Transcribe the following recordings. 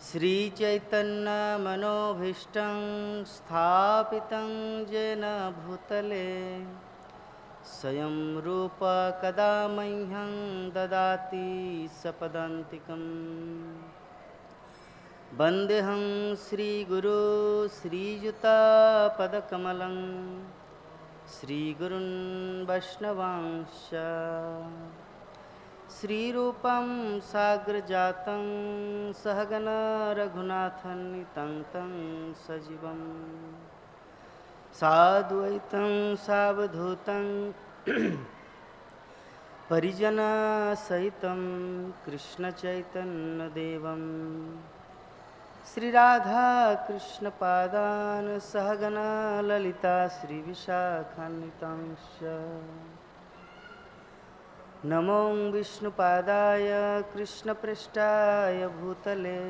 श्रीचैतन्यमनोभीष्टं स्थापितं येन भूतले स्वयं रूप कदा मह्यं ददाति सपदान्तिकम्। वन्देऽहं श्रीगुरो श्रीयुतापदकमलं श्रीगुरुन् वैष्णवांश्च श्रीरूपं साग्रजातं सहगण रघुनाथान्वितं तं सजीवं साद्वैतं सावधूतं परिजनसहितं कृष्णचैतन्यदेवं श्रीराधाकृष्णपादान् सहगण ललिता श्रीविशाखान्वितांश्च नमो विष्णुपादाय कृष्णपृष्ठाय भूतले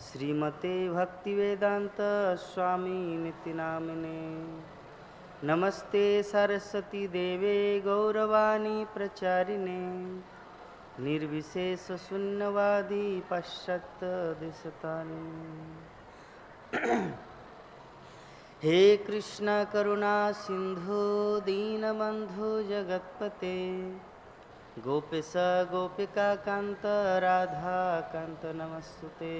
श्रीमते भक्तिवेदांत स्वामी नामिने। नमस्ते सरस्वती देवे गौरवाणी प्रचारिणे निर्विशेष शून्यवादी पश्चात् देशतारिणे। हे कृष्ण करुणा सिंधु दीनबंधु जगत्पते गोपेश गोपिका कांत राधा कांत नमस्तुते।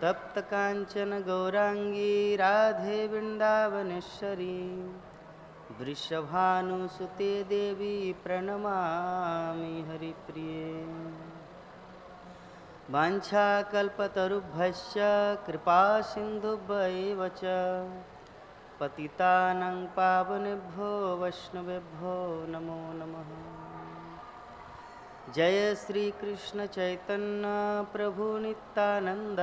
तप्त कांचन गौरांगी राधे वृंदावनेश्वरी वृषभानुसुते देवी प्रणमामि हरिप्रिये। वाञ्छाकल्पतरुभ्यश्च कृपा सिन्धुभ्येव च पतितानां पावनेभ्यो वैष्णवेभ्यो नमो नमः। जय श्री कृष्ण चैतन्य प्रभु नित्यानंद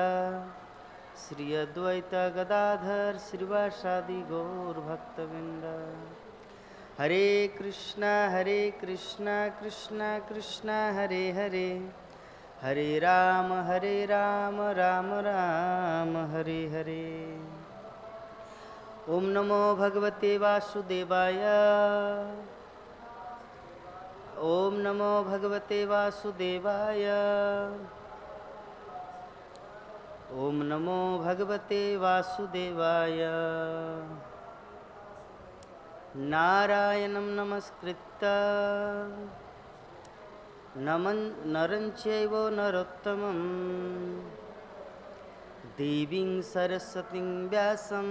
श्री अद्वैत गदाधर श्रीवासादि गौर भक्तवृंद। हरे कृष्णा कृष्णा कृष्णा हरे हरे हरे राम राम राम हरे हरे। ओम नमो भगवते वासुदेवाय ओम नमो भगवते वासुदेवाय ओम नमो भगवते वासुदेवाय। नारायणं नमस्कृत्य नरं चैव नरोत्तमं देवीं सरस्वतीं व्यासं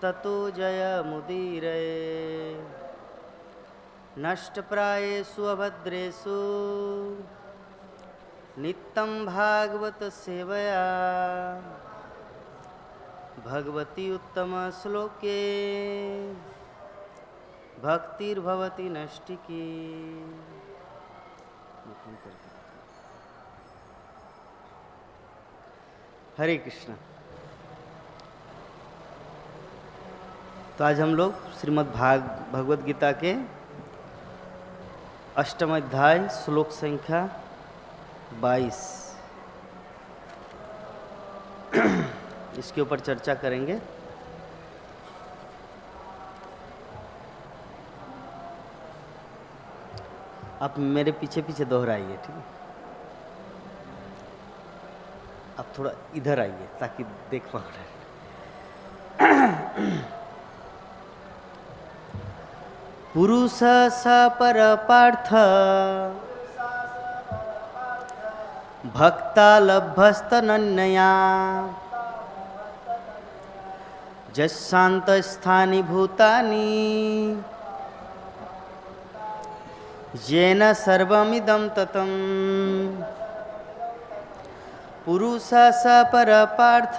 ततो जयमुदीरये। नष्टप्रायेषु अभद्रेषु नित्यं भागवत सेवया भगवती उत्तम श्लोके भक्तिर्भवति नष्टिकी। हरे कृष्ण। तो आज हम लोग श्रीमद् भगवद गीता के अष्टम अध्याय श्लोक संख्या 22 इसके ऊपर चर्चा करेंगे। आप मेरे पीछे पीछे दोहराइए, ठीक है? आप थोड़ा इधर आइए ताकि देख पाओ। पुरुष स पर पार्थ भक्ता लभस्तनन्यया जशांत स्थानि भूतानि येन सर्वमिदं ततं। पुरुष स पर पार्थ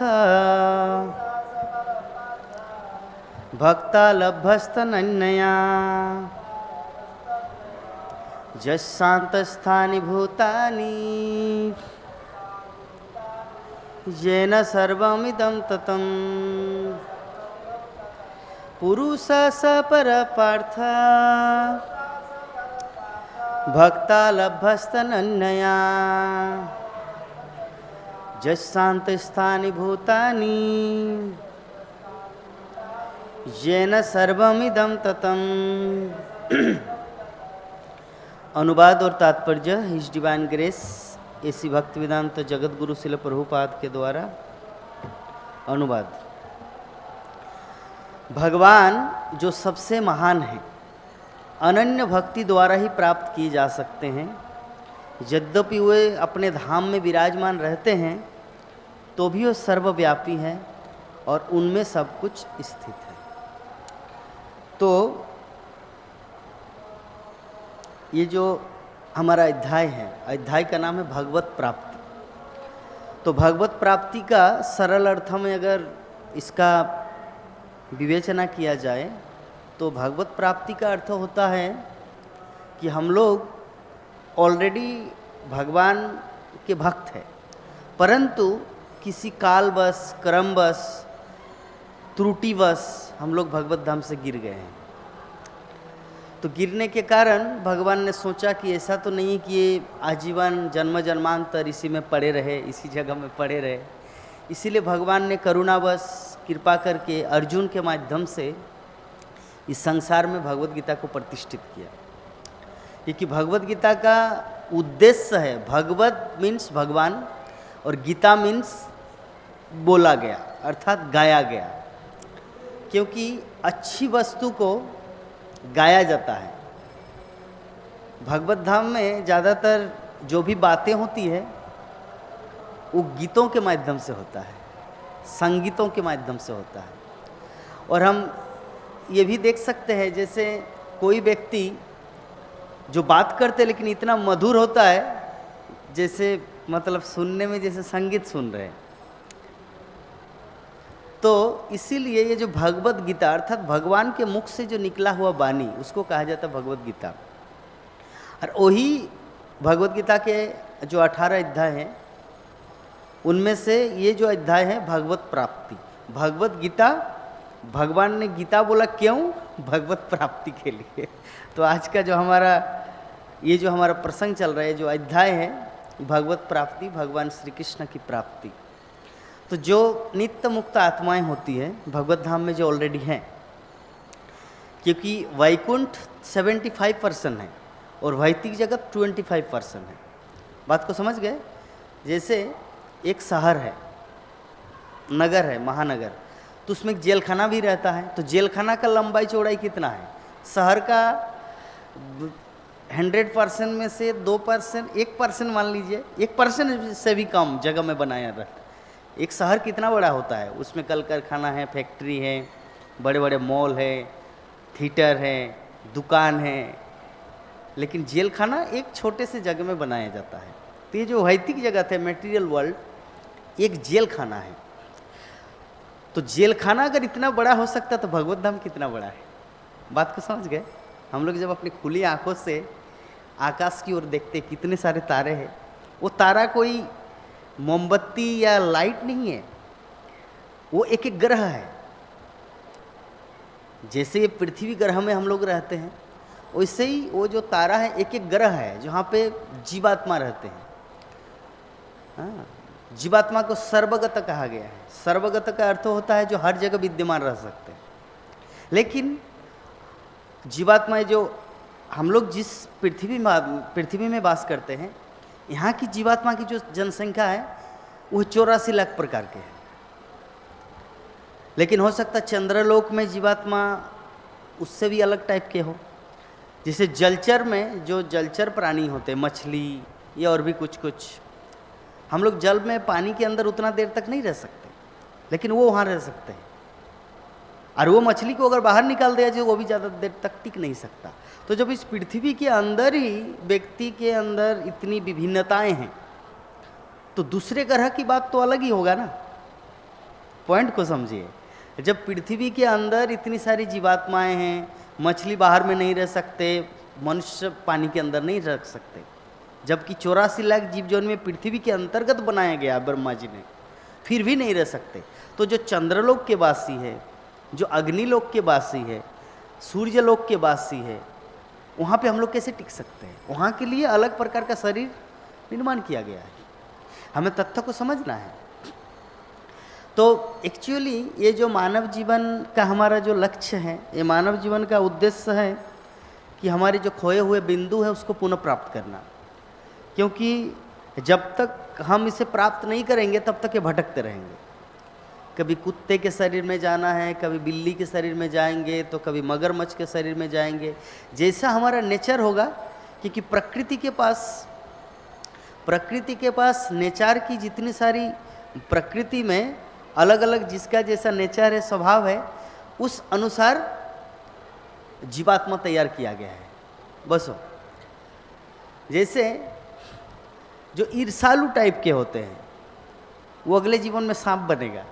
भक्ता लभस्तनन्यया यशान्तस्थानि भूतानि येन सर्वमिदं ततं। पुरुष स पर पार्थ भक्ता लभस्तनन्यया यशान्तस्थानि भूतानि येन सर्वमिदं ततं। अनुवाद और तात्पर्य हिज डिवाइन ग्रेस एसी भक्ति वेदांत जगत गुरु शिल प्रभुपाद के द्वारा अनुवाद। भगवान जो सबसे महान हैं, अनन्य भक्ति द्वारा ही प्राप्त किए जा सकते हैं। यद्यपि वे अपने धाम में विराजमान रहते हैं तो भी वो सर्वव्यापी हैं और उनमें सब कुछ स्थित है। तो ये जो हमारा अध्याय है, अध्याय का नाम है भगवत प्राप्ति। तो भगवत प्राप्ति का सरल अर्थ में अगर इसका विवेचना किया जाए तो भगवत प्राप्ति का अर्थ होता है कि हम लोग ऑलरेडी भगवान के भक्त हैं, परंतु किसी कालवश, क्रमवश, त्रुटिवश हम लोग भगवत धाम से गिर गए हैं। तो गिरने के कारण भगवान ने सोचा कि ऐसा तो नहीं कि ये आजीवन जन्म जन्मांतर इसी में पड़े रहे, इसी जगह में पड़े रहे। इसीलिए भगवान ने करुणावश कृपा करके अर्जुन के माध्यम से इस संसार में भगवत गीता को प्रतिष्ठित किया। क्योंकि भगवत गीता का उद्देश्य है, भगवत मीन्स भगवान और गीता मीन्स बोला गया अर्थात गाया गया। क्योंकि अच्छी वस्तु को गाया जाता है। भगवत धाम में ज़्यादातर जो भी बातें होती है वो गीतों के माध्यम से होता है, संगीतों के माध्यम से होता है। और हम ये भी देख सकते हैं जैसे कोई व्यक्ति जो बात करते लेकिन इतना मधुर होता है जैसे मतलब सुनने में जैसे संगीत सुन रहे हैं। तो इसीलिए ये जो भगवत गीता अर्थात भगवान के मुख से जो निकला हुआ वाणी उसको कहा जाता है भगवत गीता। और वही भगवत गीता के जो 18 अध्याय हैं उनमें से ये जो अध्याय है भगवत प्राप्ति। भगवत गीता, भगवान ने गीता बोला क्यों? भगवत प्राप्ति के लिए। तो आज का जो हमारा ये जो हमारा प्रसंग चल रहा है, जो अध्याय है भगवत प्राप्ति, भगवान श्री कृष्ण की प्राप्ति। तो जो नित्य मुक्त आत्माएं होती हैं भगवत धाम में जो ऑलरेडी हैं, क्योंकि वैकुंठ 75% है और भौतिक जगत 25% है। बात को समझ गए? जैसे एक शहर है, नगर है, महानगर, तो उसमें एक जेलखाना भी रहता है। तो जेलखाना का लंबाई चौड़ाई कितना है? शहर का 100% में से 2%, 1% मान लीजिए, 1% से भी कम जगह में बनाया रहता है। एक शहर कितना बड़ा होता है? उसमें कल कारखाना है, फैक्ट्री है, बड़े बड़े मॉल है, थिएटर है, दुकान है। लेकिन जेलखाना एक छोटे से जगह में बनाया जाता है। तो ये जो भौतिक जगत है, मटेरियल वर्ल्ड, एक जेलखाना है। तो जेलखाना अगर इतना बड़ा हो सकता तो भगवत धाम कितना बड़ा है? बात को समझ गए? हम लोग जब अपनी खुली आंखों से आकाश की ओर देखते कितने सारे तारे हैं। वो तारा कोई मोमबत्ती या लाइट नहीं है, वो एक एक ग्रह है। जैसे ये पृथ्वी ग्रह में हम लोग रहते हैं वैसे ही वो जो तारा है एक एक ग्रह है जहाँ पे जीवात्मा रहते हैं। हाँ, जीवात्मा को सर्वगत कहा गया है। सर्वगत का अर्थ होता है जो हर जगह विद्यमान रह सकते हैं। लेकिन जीवात्माएं जो हम लोग जिस पृथ्वी में वास करते हैं, यहाँ की जीवात्मा की जो जनसंख्या है वो 84 लाख प्रकार के है। लेकिन हो सकता है चंद्रलोक में जीवात्मा उससे भी अलग टाइप के हो। जैसे जलचर में जो जलचर प्राणी होते हैं, मछली या और भी कुछ कुछ, हम लोग जल में पानी के अंदर उतना देर तक नहीं रह सकते, लेकिन वो वहाँ रह सकते हैं। और वो मछली को अगर बाहर निकाल दिया जाए वो भी ज़्यादा देर तक टिक नहीं सकता। तो जब इस पृथ्वी के अंदर ही व्यक्ति के अंदर इतनी विभिन्नताएं हैं तो दूसरे ग्रह की बात तो अलग ही होगा ना। पॉइंट को समझिए। जब पृथ्वी के अंदर इतनी सारी जीवात्माएं हैं, मछली बाहर में नहीं रह सकते, मनुष्य पानी के अंदर नहीं रह सकते, जबकि 84 लाख जीव जौन में पृथ्वी के अंतर्गत बनाया गया ब्रह्मा जी ने, फिर भी नहीं रह सकते। तो जो चंद्रलोक के वासी है, जो अग्निलोक के वासी है, सूर्यलोक के वासी है, वहाँ पे हम लोग कैसे टिक सकते हैं? वहाँ के लिए अलग प्रकार का शरीर निर्माण किया गया है। हमें तथ्य को समझना है। तो एक्चुअली ये जो मानव जीवन का हमारा जो लक्ष्य है, ये मानव जीवन का उद्देश्य है कि हमारे जो खोए हुए बिंदु है उसको पुनः प्राप्त करना। क्योंकि जब तक हम इसे प्राप्त नहीं करेंगे तब तक ये भटकते रहेंगे। कभी कुत्ते के शरीर में जाना है, कभी बिल्ली के शरीर में जाएंगे, तो कभी मगरमच्छ के शरीर में जाएंगे। जैसा हमारा नेचर होगा, क्योंकि प्रकृति के पास नेचर की जितनी सारी, प्रकृति में अलग अलग जिसका जैसा नेचर है, स्वभाव है, उस अनुसार जीवात्मा तैयार किया गया है। बस हो, जैसे जो ईर्षालु टाइप के होते हैं वो अगले जीवन में सांप बनेगा।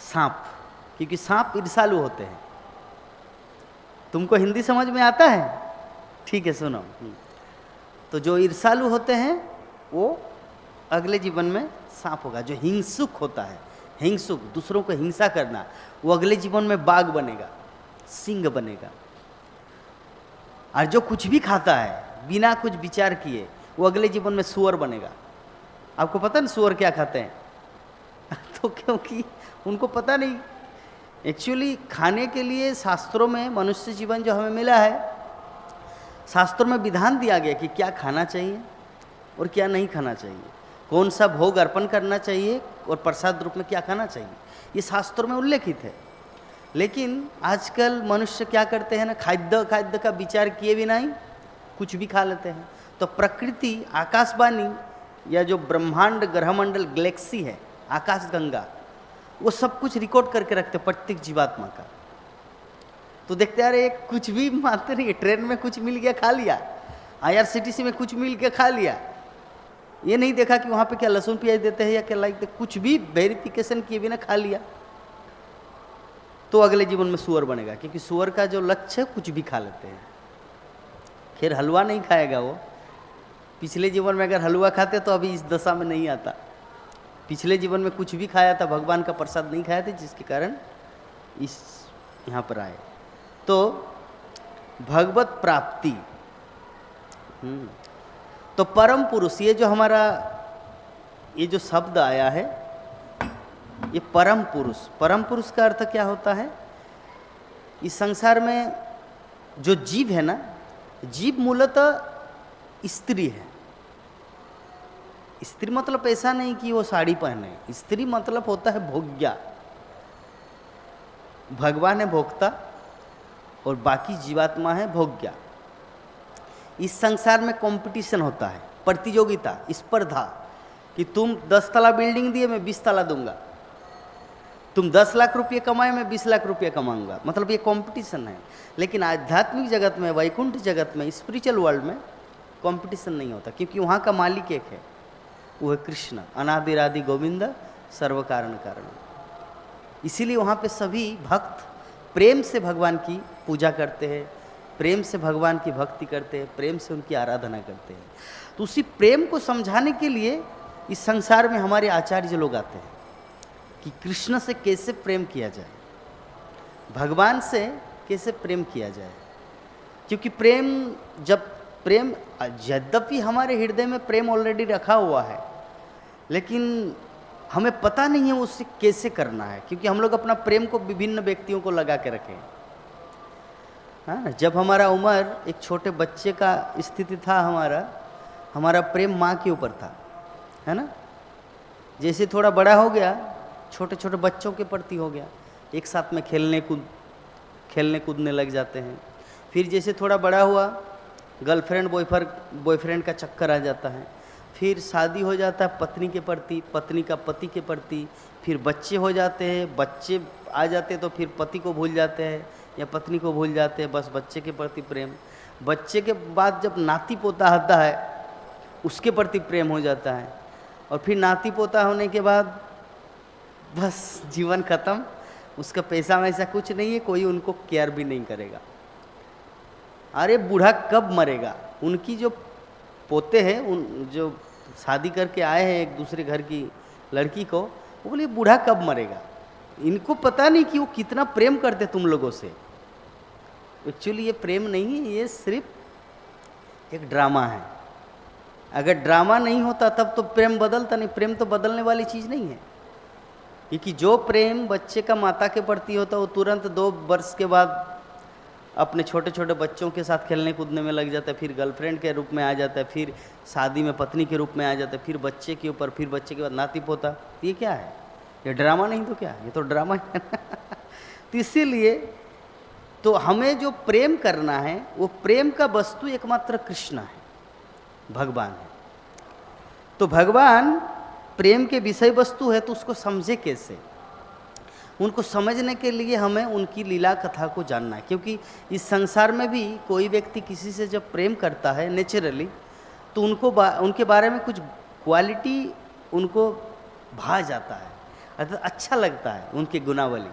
सांप, क्योंकि सांप ईर्षालु होते हैं। तुमको हिंदी समझ में आता है? ठीक है, सुनो। तो जो ईर्षालु होते हैं वो अगले जीवन में सांप होगा। जो हिंसुक होता है, हिंसुक, दूसरों को हिंसा करना, वो अगले जीवन में बाघ बनेगा, सिंह बनेगा। और जो कुछ भी खाता है बिना कुछ विचार किए, वो अगले जीवन में सुअर बनेगा। आपको पता नहीं सुअर क्या खाते हैं? तो क्योंकि उनको पता नहीं। एक्चुअली खाने के लिए शास्त्रों में, मनुष्य जीवन जो हमें मिला है, शास्त्रों में विधान दिया गया कि क्या खाना चाहिए और क्या नहीं खाना चाहिए, कौन सा भोग अर्पण करना चाहिए और प्रसाद रूप में क्या खाना चाहिए, ये शास्त्रों में उल्लेखित है। लेकिन आजकल मनुष्य क्या करते हैं ना, खाद्य का विचार किए भी नहीं कुछ भी खा लेते हैं। तो प्रकृति, आकाशवाणी या जो ब्रह्मांड, ग्रहमंडल, गैलेक्सी है, आकाशगंगा, वो सब कुछ रिकॉर्ड करके रखते प्रत्येक जीवात्मा का। तो देखते यार, एक कुछ भी मानते नहीं, ट्रेन में कुछ मिल गया खा लिया, IRCTC में कुछ मिल गया खा लिया, ये नहीं देखा कि वहाँ पे क्या लहसुन प्याज देते हैं या क्या लाइक, कुछ भी वेरिफिकेशन किए बिना खा लिया, तो अगले जीवन में सुअर बनेगा। क्योंकि सुअर का जो लक्ष्य है, कुछ भी खा लेते हैं। खैर हलवा नहीं खाएगा वो, पिछले जीवन में अगर हलवा खाते तो अभी इस दशा में नहीं आता। पिछले जीवन में कुछ भी खाया था, भगवान का प्रसाद नहीं खाया था, जिसके कारण इस यहाँ पर आए। तो भगवत प्राप्ति, तो परम पुरुष, ये जो हमारा ये जो शब्द आया है, ये परम पुरुष, परम पुरुष का अर्थ क्या होता है? इस संसार में जो जीव है ना, जीव मूलतः स्त्री है। स्त्री मतलब ऐसा नहीं कि वो साड़ी पहने, स्त्री मतलब होता है भोग्या। भगवान है भोक्ता और बाकी जीवात्मा है भोग्या। इस संसार में कंपटीशन होता है, प्रतियोगिता, स्पर्धा, कि तुम 10 तला बिल्डिंग दिए, मैं 20 तला दूंगा, तुम 10 लाख रुपये कमाए, मैं 20 लाख रुपये कमाऊंगा, मतलब ये कंपटीशन है। लेकिन आध्यात्मिक जगत में, वैकुंठ जगत में, स्पिरिचुअल वर्ल्ड में कंपटीशन नहीं होता, क्योंकि वहाँ का मालिक एक है, वो है कृष्ण, अनादिरादि गोविंद, सर्व कारण कारण। इसीलिए वहाँ पे सभी भक्त प्रेम से भगवान की पूजा करते हैं, प्रेम से भगवान की भक्ति करते हैं, प्रेम से उनकी आराधना करते हैं। तो उसी प्रेम को समझाने के लिए इस संसार में हमारे आचार्य लोग आते हैं कि कृष्ण से कैसे प्रेम किया जाए, भगवान से कैसे प्रेम किया जाए। क्योंकि प्रेम, जब प्रेम, यद्यपि हमारे हृदय में प्रेम ऑलरेडी रखा हुआ है, लेकिन हमें पता नहीं है उससे कैसे करना है, क्योंकि हम लोग अपना प्रेम को विभिन्न व्यक्तियों को लगा के रखे हैं। हाँ, जब हमारा उम्र एक छोटे बच्चे का स्थिति था, हमारा प्रेम माँ के ऊपर था, है ना। जैसे थोड़ा बड़ा हो गया, छोटे छोटे बच्चों के प्रति हो गया, एक साथ में खेलने कूदने लग जाते हैं। फिर जैसे थोड़ा बड़ा हुआ, गर्लफ्रेंड बॉयफ्रेंड का चक्कर आ जाता है। फिर शादी हो जाता है पत्नी के प्रति, पत्नी का पति के प्रति। फिर बच्चे हो जाते हैं, बच्चे आ जाते तो फिर पति को भूल जाते हैं या पत्नी को भूल जाते हैं, बस बच्चे के प्रति प्रेम। बच्चे के बाद जब नाती पोता आता है, उसके प्रति प्रेम हो जाता है। और फिर नाती पोता होने के बाद बस जीवन खत्म, उसका पैसा वैसा कुछ नहीं है, कोई उनको केयर भी नहीं करेगा। अरे बूढ़ा कब मरेगा? उनकी जो पोते हैं, उन जो शादी करके आए हैं एक दूसरे घर की लड़की को, वो बोले बूढ़ा कब मरेगा। इनको पता नहीं कि वो कितना प्रेम करते तुम लोगों से। एक्चुअली ये प्रेम नहीं है, ये सिर्फ एक ड्रामा है। अगर ड्रामा नहीं होता तब तो प्रेम बदलता नहीं। प्रेम तो बदलने वाली चीज़ नहीं है, क्योंकि जो प्रेम बच्चे का माता के प्रति होता है वो तुरंत 2 वर्ष के बाद अपने छोटे छोटे बच्चों के साथ खेलने कूदने में लग जाता है, फिर गर्लफ्रेंड के रूप में आ जाता है, फिर शादी में पत्नी के रूप में आ जाता है, फिर बच्चे के ऊपर, फिर बच्चे के बाद नाती पोता। ये क्या है? ये ड्रामा नहीं तो क्या? ये तो ड्रामा है। तो इसीलिए तो हमें जो प्रेम करना है वो प्रेम का वस्तु एकमात्र कृष्ण है, भगवान है। तो भगवान प्रेम के विषय वस्तु है, तो उसको समझे कैसे? उनको समझने के लिए हमें उनकी लीला कथा को जानना है, क्योंकि इस संसार में भी कोई व्यक्ति किसी से जब प्रेम करता है नेचुरली, तो उनके बारे में कुछ क्वालिटी उनको भा जाता है, अर्थात अच्छा लगता है उनकी गुणावली।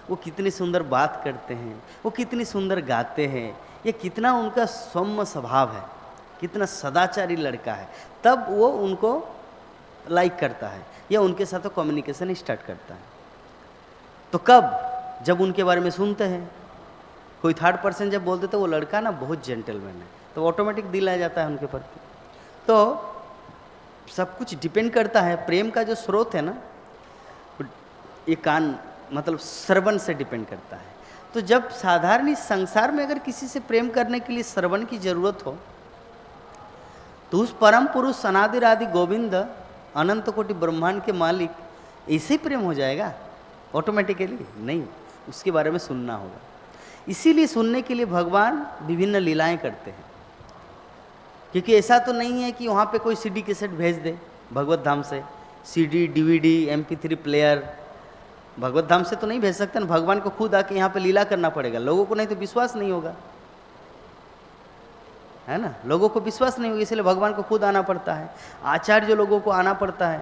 वो कितनी सुंदर बात करते हैं, वो कितनी सुंदर गाते हैं, ये कितना उनका सौम्य स्वभाव है, कितना सदाचारी लड़का है, तब वो उनको लाइक करता है या उनके साथ कम्युनिकेशन स्टार्ट करता है। तो कब? जब उनके बारे में सुनते हैं, कोई थर्ड पर्सन जब बोलते तो वो लड़का ना बहुत जेंटलमैन है, तो ऑटोमेटिक दिल आ जाता है उनके प्रति। तो सब कुछ डिपेंड करता है, प्रेम का जो स्रोत है ना, ये कान मतलब श्रवण से डिपेंड करता है। तो जब साधारण इस संसार में अगर किसी से प्रेम करने के लिए श्रवण की जरूरत हो, तो उस परम पुरुष अनादिरादि गोविंद अनंत कोटि ब्रह्मांड के मालिक ऐसे ही प्रेम हो जाएगा ऑटोमेटिकली? नहीं, उसके बारे में सुनना होगा। इसीलिए सुनने के लिए भगवान विभिन्न लीलाएं करते हैं, क्योंकि ऐसा तो नहीं है कि वहाँ पे कोई सीडी कैसेट भेज दे भगवत धाम से, सीडी डीवीडी MP3 प्लेयर भगवत धाम से तो नहीं भेज सकते ना। भगवान को खुद आके यहाँ पे लीला करना पड़ेगा, लोगों को नहीं तो विश्वास नहीं होगा, है ना? लोगों को विश्वास नहीं होगा, इसलिए भगवान को खुद आना पड़ता है, आचार्य लोगों को आना पड़ता है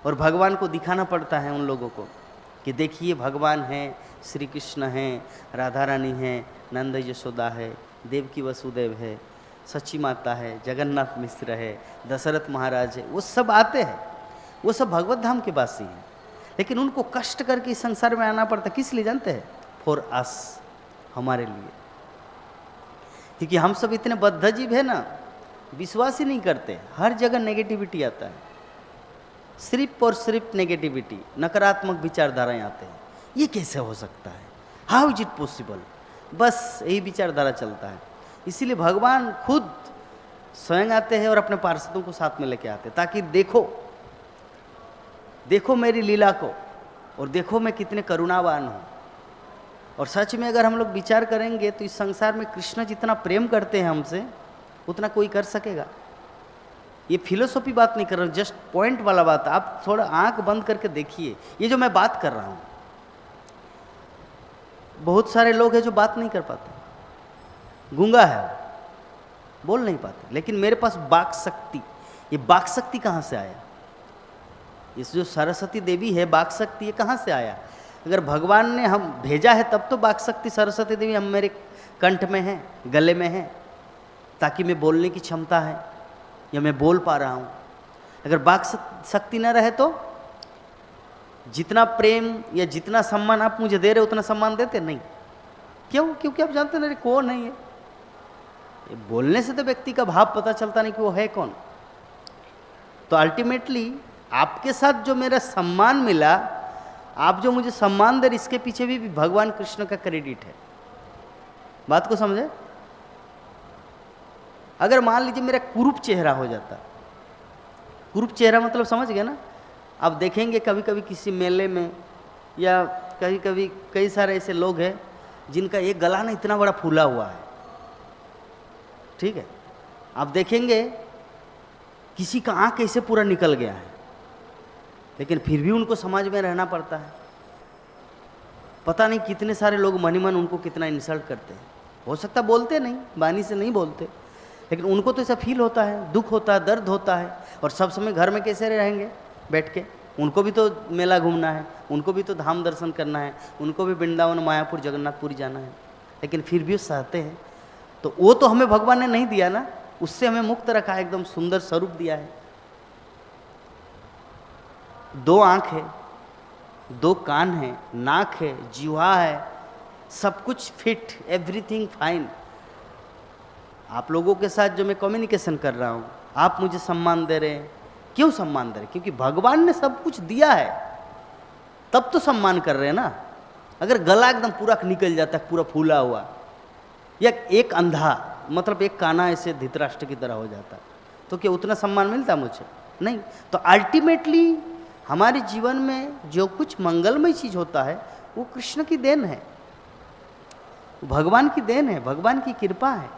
और भगवान को दिखाना पड़ता है उन लोगों को कि देखिए भगवान हैं, श्री कृष्ण हैं, राधा रानी हैं, नंद यशोदा है, देवकी वसुदेव है, सच्ची माता है, जगन्नाथ मिश्र है, दशरथ महाराज है, वो सब आते हैं, वो सब भगवत धाम के वासी हैं। लेकिन उनको कष्ट करके इस संसार में आना पड़ता, किस लिए जानते हैं? फॉर अस, हमारे लिए। क्योंकि हम सब इतने बद्ध जीव है ना, विश्वास ही नहीं करते, हर जगह नेगेटिविटी आता है, सिर्फ और सिर्फ नेगेटिविटी, नकारात्मक विचारधाराएं आते हैं। ये कैसे हो सकता है? How is it possible? बस यही विचारधारा चलता है। इसीलिए भगवान खुद स्वयं आते हैं और अपने पार्षदों को साथ में लेके आते हैं, ताकि देखो मेरी लीला को और देखो मैं कितने करुणावान हूँ। और सच में अगर हम लोग विचार करेंगे तो इस संसार में कृष्ण जितना प्रेम करते हैं हमसे, उतना कोई कर सकेगा? ये फिलोसॉफी बात नहीं कर रहा हूँ, जस्ट पॉइंट वाला बात। आप थोड़ा आंख बंद करके देखिए, ये जो मैं बात कर रहा हूँ, बहुत सारे लोग हैं जो बात नहीं कर पाते, गूंगा है, बोल नहीं पाते, लेकिन मेरे पास वाक शक्ति। ये वाक शक्ति कहाँ से आया? इस जो सरस्वती देवी है, वाक शक्ति, ये कहाँ से आया? अगर भगवान ने हम भेजा है तब तो वाक शक्ति सरस्वती देवी हम मेरे कंठ में है, गले में है, ताकि मैं बोलने की क्षमता है या मैं बोल पा रहा हूँ। अगर वाक शक्ति न रहे तो जितना प्रेम या जितना सम्मान आप मुझे दे रहे हो उतना सम्मान देते नहीं। क्यों? क्योंकि आप जानते नहीं कौन है ये बोलने से तो व्यक्ति का भाव पता चलता नहीं कि वो है कौन। तो अल्टीमेटली आपके साथ जो मेरा सम्मान मिला, आप जो मुझे सम्मान दे, इसके पीछे भी भगवान कृष्ण का क्रेडिट है। बात को समझे? अगर मान लीजिए मेरा कुरूप चेहरा हो जाता, कुरूप चेहरा मतलब समझ गए ना? आप देखेंगे कभी कभी किसी मेले में या कभी कभी कई सारे ऐसे लोग हैं जिनका एक गला ना इतना बड़ा फूला हुआ है, ठीक है? आप देखेंगे किसी का आँख ऐसे पूरा निकल गया है, लेकिन फिर भी उनको समाज में रहना पड़ता है। पता नहीं कितने सारे लोग मन ही मन उनको कितना इंसल्ट करते हैं। हो सकता बोलते नहीं, बानी से नहीं बोलते, लेकिन उनको तो ऐसा फील होता है, दुख होता है, दर्द होता है। और सब समय घर में कैसे रहेंगे बैठ के? उनको भी तो मेला घूमना है, उनको भी तो धाम दर्शन करना है, उनको भी वृंदावन, मायापुर, जगन्नाथपुरी जाना है, लेकिन फिर भी वो सहते हैं। तो वो तो हमें भगवान ने नहीं दिया ना, उससे हमें मुक्त रखा है, एकदम सुंदर स्वरूप दिया है। 2 आँख है, 2 कान है, नाक है, जीवा है, सब कुछ फिट, एवरीथिंग फाइन। आप लोगों के साथ जो मैं कम्युनिकेशन कर रहा हूँ, आप मुझे सम्मान दे रहे हैं। क्यों सम्मान दे रहे? क्योंकि भगवान ने सब कुछ दिया है, तब तो सम्मान कर रहे हैं ना। अगर गला एकदम पूरा निकल जाता है, पूरा फूला हुआ, या एक अंधा, मतलब एक काना ऐसे धृतराष्ट्र की तरह हो जाता, तो क्या उतना सम्मान मिलता मुझे? नहीं। तो अल्टीमेटली हमारे जीवन में जो कुछ मंगलमय चीज होता है वो कृष्ण की देन है, भगवान की देन है, भगवान की कृपा है,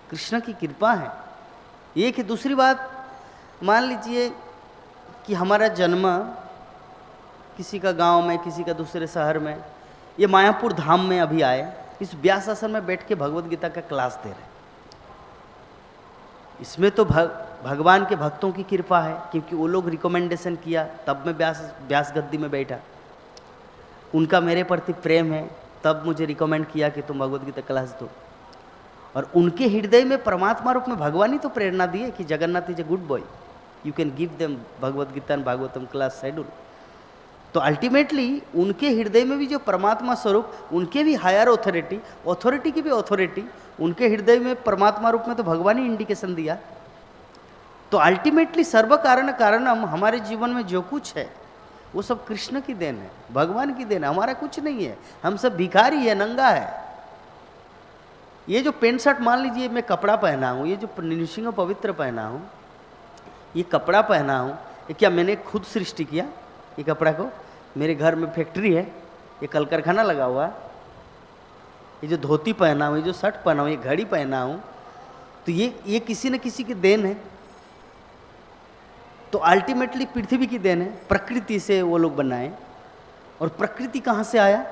कृष्ण की कृपा है। एक ही। दूसरी बात, मान लीजिए कि हमारा जन्म किसी का गांव में, किसी का दूसरे शहर में, ये मायापुर धाम में अभी आए, इस व्यास आसन में बैठ के भगवत गीता का क्लास दे रहे हैं। इसमें तो भगवान के भक्तों की कृपा है, क्योंकि वो लोग रिकमेंडेशन किया तब मैं व्यास गद्दी में बैठा, उनका मेरे प्रति प्रेम है तब मुझे रिकमेंड किया कि तुम भगवत गीता क्लास दो। और उनके हृदय में परमात्मा रूप में भगवान ही तो प्रेरणा दी है कि Jagannath is a good boy, you can give them Bhagavad Gita and Bhagavatam class schedule. तो अल्टीमेटली उनके हृदय में भी जो परमात्मा स्वरूप, उनके भी हायर ऑथोरिटी की भी ऑथोरिटी, उनके हृदय में परमात्मा रूप में तो भगवान ही इंडिकेशन दिया। तो अल्टीमेटली सर्व कारण कारणम, हमारे जीवन में जो कुछ है वो सब कृष्ण की देन है, भगवान की देन है, हमारा कुछ नहीं है। हम सब भिखारी है, नंगा है। ये जो पेंट शर्ट मान लीजिए मैं कपड़ा पहना हूँ, ये जो निशिंग पवित्र पहना हूँ, ये कपड़ा पहना हूँ, ये क्या मैंने खुद सृष्टि किया? ये कपड़ा को मेरे घर में फैक्ट्री है, ये कल कारखाना लगा हुआ है। ये जो धोती पहना हूँ, ये जो शर्ट पहना हूँ, ये घड़ी पहना हूँ, तो ये किसी न किसी की देन है। तो अल्टीमेटली पृथ्वी की देन है, प्रकृति से वो लोग बनाए। और प्रकृति कहाँ से आया?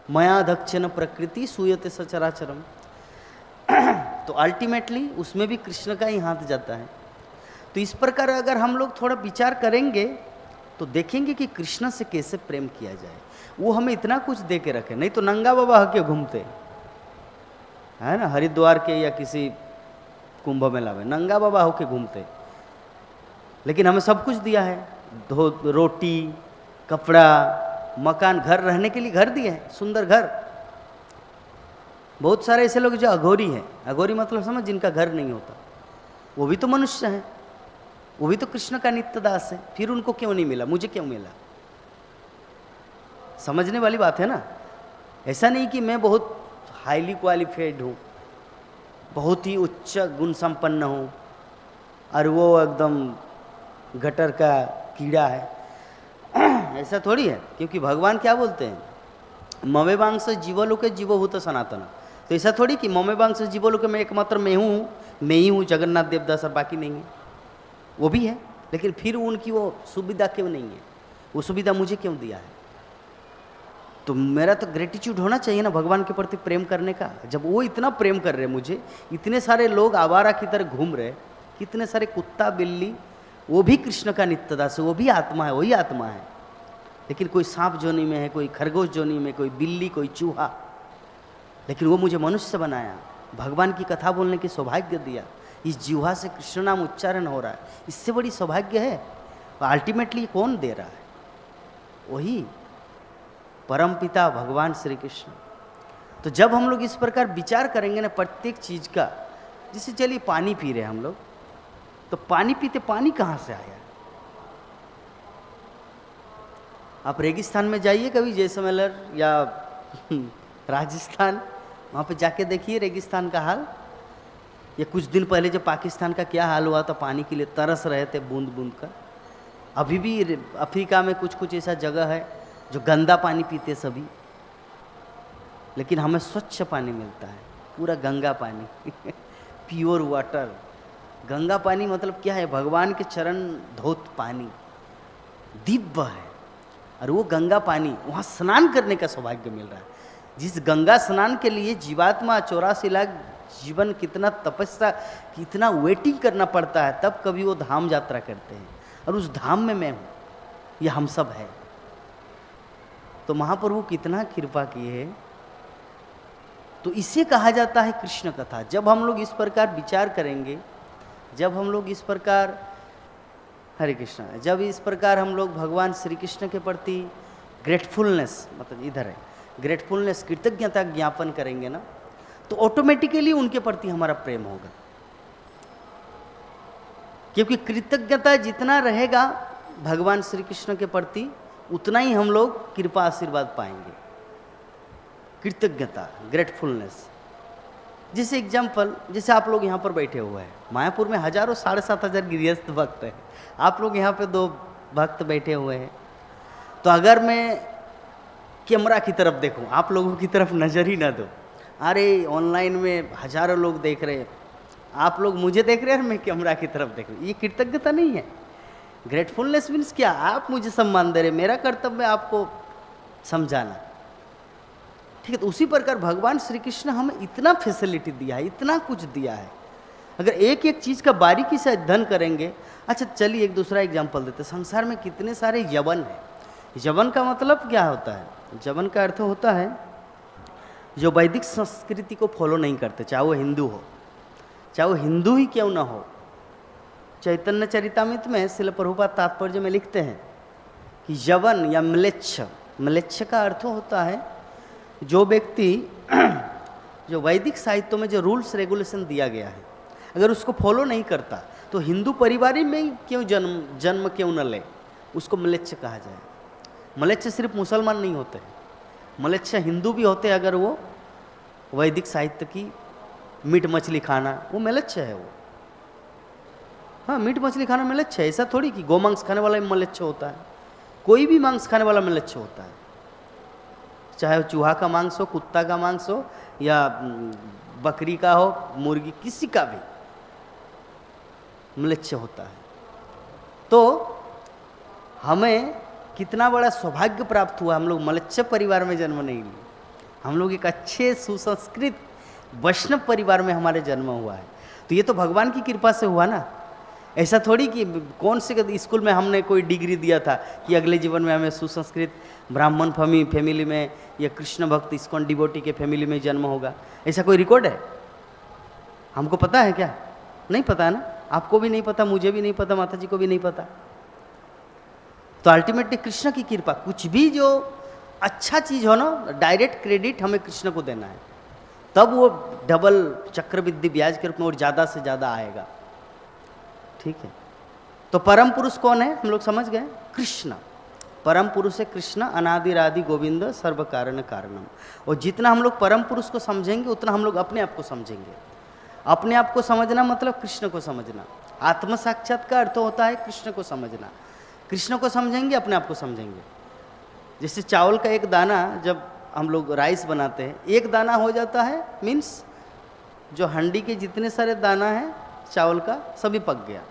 मया दक्षिण प्रकृति सूयते सचराचरम। तो अल्टीमेटली उसमें भी कृष्ण का ही हाथ जाता है। तो इस प्रकार अगर हम लोग थोड़ा विचार करेंगे तो देखेंगे कि कृष्ण से कैसे प्रेम किया जाए। वो हमें इतना कुछ दे के रखे, नहीं तो नंगा बाबा होके घूमते है ना, हरिद्वार के या किसी कुंभ मेला में नंगा बाबा होके घूमते, लेकिन हमें सब कुछ दिया है, रोटी, कपड़ा, मकान, घर, रहने के लिए घर दिए हैं, सुंदर घर। बहुत सारे ऐसे लोग जो अघोरी हैं, अघोरी मतलब समझ, जिनका घर नहीं होता, वो भी तो मनुष्य हैं, वो भी तो कृष्ण का नित्य दास है। फिर उनको क्यों नहीं मिला, मुझे क्यों मिला? समझने वाली बात है ना। ऐसा नहीं कि मैं बहुत हाईली क्वालिफाइड हूँ, बहुत ही उच्च गुण संपन्न हूँ और वो एकदम गटर का कीड़ा है, ऐसा थोड़ी है। क्योंकि भगवान क्या बोलते हैं, ममे वांश जीवलोके जीवभूत सनातन। तो ऐसा थोड़ी कि ममे वांश जीवलोके में एकमात्र मैं ही हूँ जगन्नाथ देवदास, और बाकी नहीं है। वो भी है, लेकिन फिर उनकी वो सुविधा क्यों नहीं है? वो सुविधा मुझे क्यों दिया है? तो मेरा तो ग्रेटिट्यूड होना चाहिए ना भगवान के प्रति प्रेम करने का। जब वो इतना प्रेम कर रहे मुझे, इतने सारे लोग आवारा की तरह घूम रहे, कितने सारे कुत्ता बिल्ली, वो भी कृष्ण का नित्य दास है, वो भी आत्मा है, वही आत्मा है। लेकिन कोई सांप जोनी में है, कोई खरगोश जोनी में, कोई बिल्ली, कोई चूहा, लेकिन वो मुझे मनुष्य बनाया, भगवान की कथा बोलने की सौभाग्य दिया। इस जीवा से कृष्ण नाम उच्चारण हो रहा है, इससे बड़ी सौभाग्य है? अल्टीमेटली कौन दे रहा है? वही परमपिता भगवान श्री कृष्ण। तो जब हम लोग इस प्रकार विचार करेंगे ना प्रत्येक चीज का, जैसे चलिए पानी पी रहे हम लोग, तो पानी पीते, पानी कहाँ से आया? आप रेगिस्तान में जाइए कभी, जैसलमेर या राजस्थान, वहाँ पे जाके देखिए रेगिस्तान का हाल। या कुछ दिन पहले जब पाकिस्तान का क्या हाल हुआ था, पानी के लिए तरस रहे थे बूंद बूंद का। अभी भी अफ्रीका में कुछ कुछ ऐसा जगह है जो गंदा पानी पीते सभी, लेकिन हमें स्वच्छ पानी मिलता है, पूरा गंगा पानी प्योर वाटर। गंगा पानी मतलब क्या है? भगवान के चरण धोत पानी, दिव्य है। और वो गंगा पानी, वहाँ स्नान करने का सौभाग्य मिल रहा है। जिस गंगा स्नान के लिए जीवात्मा 84 लाख जीवन कितना तपस्या, कितना वेटिंग करना पड़ता है, तब कभी वो धाम यात्रा करते हैं। और उस धाम में मैं हूँ, ये हम सब है। तो महाप्रभु कितना कृपा किए है। तो इसे कहा जाता है कृष्ण कथा। जब हम लोग इस प्रकार विचार करेंगे, जब हम लोग इस प्रकार, हरे कृष्णा, जब इस प्रकार हम लोग भगवान श्री कृष्ण के प्रति ग्रेटफुलनेस, मतलब इधर है ग्रेटफुलनेस, कृतज्ञता ज्ञापन करेंगे ना, तो ऑटोमेटिकली उनके प्रति हमारा प्रेम होगा। क्योंकि कृतज्ञता जितना रहेगा भगवान श्री कृष्ण के प्रति, उतना ही हम लोग कृपा आशीर्वाद पाएंगे। कृतज्ञता, ग्रेटफुलनेस। जैसे एग्जाम्पल, जैसे आप लोग यहाँ पर बैठे हुए हैं, मायापुर में हजारों 7,500 गृहस्थ भक्त हैं, आप लोग यहाँ पे 2 भक्त बैठे हुए हैं। तो अगर मैं कैमरा की तरफ देखूं, आप लोगों की तरफ नज़र ही ना दो, अरे ऑनलाइन में हजारों लोग देख रहे हैं, आप लोग मुझे देख रहे हैं और मैं कैमरा की तरफ देख रहा हूँ, ये कृतज्ञता नहीं है। ग्रेटफुलनेस मीन्स क्या? आप मुझे सम्मान दे रहे, मेरा कर्तव्य आपको समझाना, ठीक है। तो उसी प्रकार भगवान श्री कृष्ण हमें इतना फैसिलिटी दिया है, इतना कुछ दिया है। अगर एक एक चीज़ का बारीकी से अध्ययन करेंगे। अच्छा चलिए एक दूसरा एग्जाम्पल देते हैं। संसार में कितने सारे यवन हैं। यवन का मतलब क्या होता है? यवन का अर्थ होता है जो वैदिक संस्कृति को फॉलो नहीं करते, चाहे वो हिंदू हो, चाहे वो हिंदू ही क्यों ना हो। चैतन्य चरितामृत में श्रील प्रभुपाद तात्पर्य में लिखते हैं कि यवन या म्लेच्छ, म्लेच्छ का अर्थ होता है जो व्यक्ति जो वैदिक साहित्य में जो रूल्स रेगुलेशन दिया गया है, अगर उसको फॉलो नहीं करता तो हिंदू परिवार में क्यों जन्म क्यों न ले, उसको म्लेच्छ कहा जाए। म्लेच्छ सिर्फ मुसलमान नहीं होते हैं, म्लेच्छ हिंदू भी होते हैं। अगर वो वैदिक साहित्य की मीट मछली खाना, वो म्लेच्छ है वो। हाँ, मीट मछली खाना म्लेच्छ है। ऐसा थोड़ी कि गोमांस खाने वाला म्लेच्छ होता है, कोई भी मांस खाने वाला म्लेच्छ होता है, चाहे वो चूहा का मांस हो, कुत्ता का मांस हो, या बकरी का हो, मुर्गी, किसी का भी म्लेच्छ होता है। तो हमें कितना बड़ा सौभाग्य प्राप्त हुआ, हम लोग म्लेच्छ परिवार में जन्म नहीं लिए, हम लोग एक अच्छे सुसंस्कृत वैष्णव परिवार में हमारे जन्म हुआ है। तो ये तो भगवान की कृपा से हुआ ना। ऐसा थोड़ी कि कौन से स्कूल में हमने कोई डिग्री दिया था कि अगले जीवन में हमें सुसंस्कृत ब्राह्मण फैमिली में या कृष्ण भक्त इस्कॉन डिवोटी के फैमिली में जन्म होगा। ऐसा कोई रिकॉर्ड है? हमको पता है क्या? नहीं पता है ना। आपको भी नहीं पता, मुझे भी नहीं पता, माता जी को भी नहीं पता। तो अल्टीमेटली कृष्ण की कृपा, कुछ भी जो अच्छा चीज़ हो ना, डायरेक्ट क्रेडिट हमें कृष्ण को देना है, तब वो डबल चक्रवृद्धि ब्याज के रूप में और ज़्यादा से ज़्यादा आएगा। ठीक है। तो परम पुरुष कौन है? हम लोग समझ गए, कृष्ण। परम पुरुष है कृष्ण, अनादिरादि गोविंद सर्व कारण कारणम। और जितना हम लोग परम पुरुष को समझेंगे उतना हम लोग अपने आप को समझेंगे। अपने आप को समझना मतलब कृष्ण को समझना। आत्म साक्षात का अर्थ होता है कृष्ण को समझना। कृष्ण को समझेंगे, अपने आप को समझेंगे। जैसे चावल का एक दाना, जब हम लोग राइस बनाते हैं, एक दाना हो जाता है, मीन्स जो हंडी के जितने सारे दाना है चावल का सभी पक गया।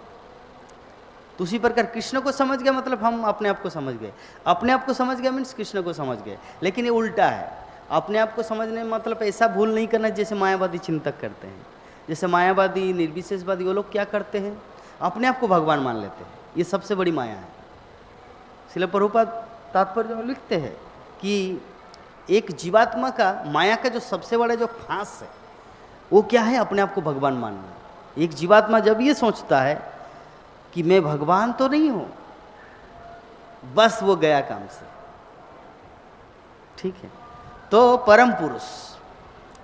तो उसी प्रकार कृष्ण को समझ गया मतलब हम अपने आप को समझ गए। अपने आप को समझ गया मीन्स कृष्ण को समझ गए। लेकिन ये उल्टा है। अपने आप को समझने में मतलब ऐसा भूल नहीं करना जैसे मायावादी चिंतक करते हैं। जैसे मायावादी, निर्विशेषवादी, वो लोग क्या करते हैं? अपने आप को भगवान मान लेते हैं। ये सबसे बड़ी माया है। श्रील प्रभुपाद तात्पर्य में लिखते हैं कि एक जीवात्मा का, माया का जो सबसे बड़ा जो फांस है वो क्या है? अपने आप को भगवान मानना। एक जीवात्मा जब ये सोचता है कि मैं भगवान तो नहीं हूं, बस वो गया काम से। ठीक है। तो परम पुरुष,